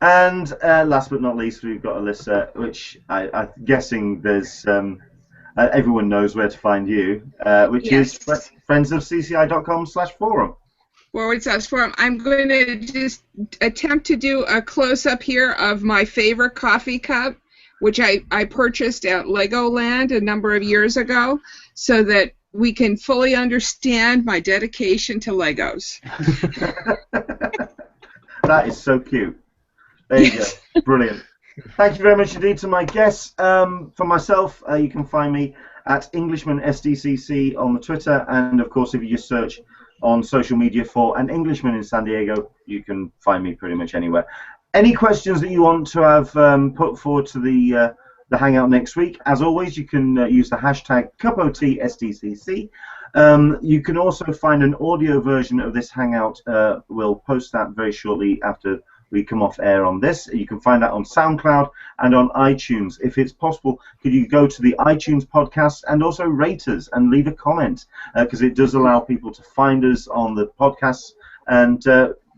And last but not least, we've got Alyssa, which I'm guessing there's everyone knows where to find you, which is friendsofcci.com/forum. /forum. I'm going to just attempt to do a close-up here of my favorite coffee cup, which I purchased at Legoland a number of years ago, so that we can fully understand my dedication to Legos. That is so cute. There you go. Brilliant. Thank you very much indeed to my guests. For myself, you can find me at Englishman SDCC on the Twitter, and of course, if you just search on social media for an Englishman in San Diego, you can find me pretty much anywhere. Any questions that you want to have put forward to the Hangout next week, as always, you can use the hashtag #CupOTSDCC. You can also find an audio version of this Hangout. We'll post that very shortly after we come off air on this. You can find that on SoundCloud and on iTunes. If it's possible, could you go to the iTunes podcast and also rate us and leave a comment, because it does allow people to find us on the podcasts and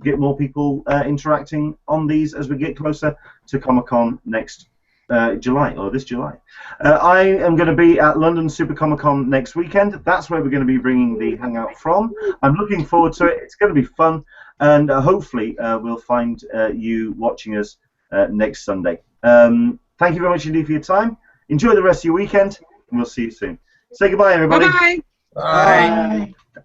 get more people interacting on these as we get closer to Comic-Con next July, or this July. I am going to be at London Super Comic Con next weekend. That's where we're going to be bringing the Hangout from. I'm looking forward to it. It's going to be fun, and hopefully we'll find you watching us next Sunday. Thank you very much indeed for your time. Enjoy the rest of your weekend, and we'll see you soon. Say goodbye, everybody. Bye-bye. Bye. Bye.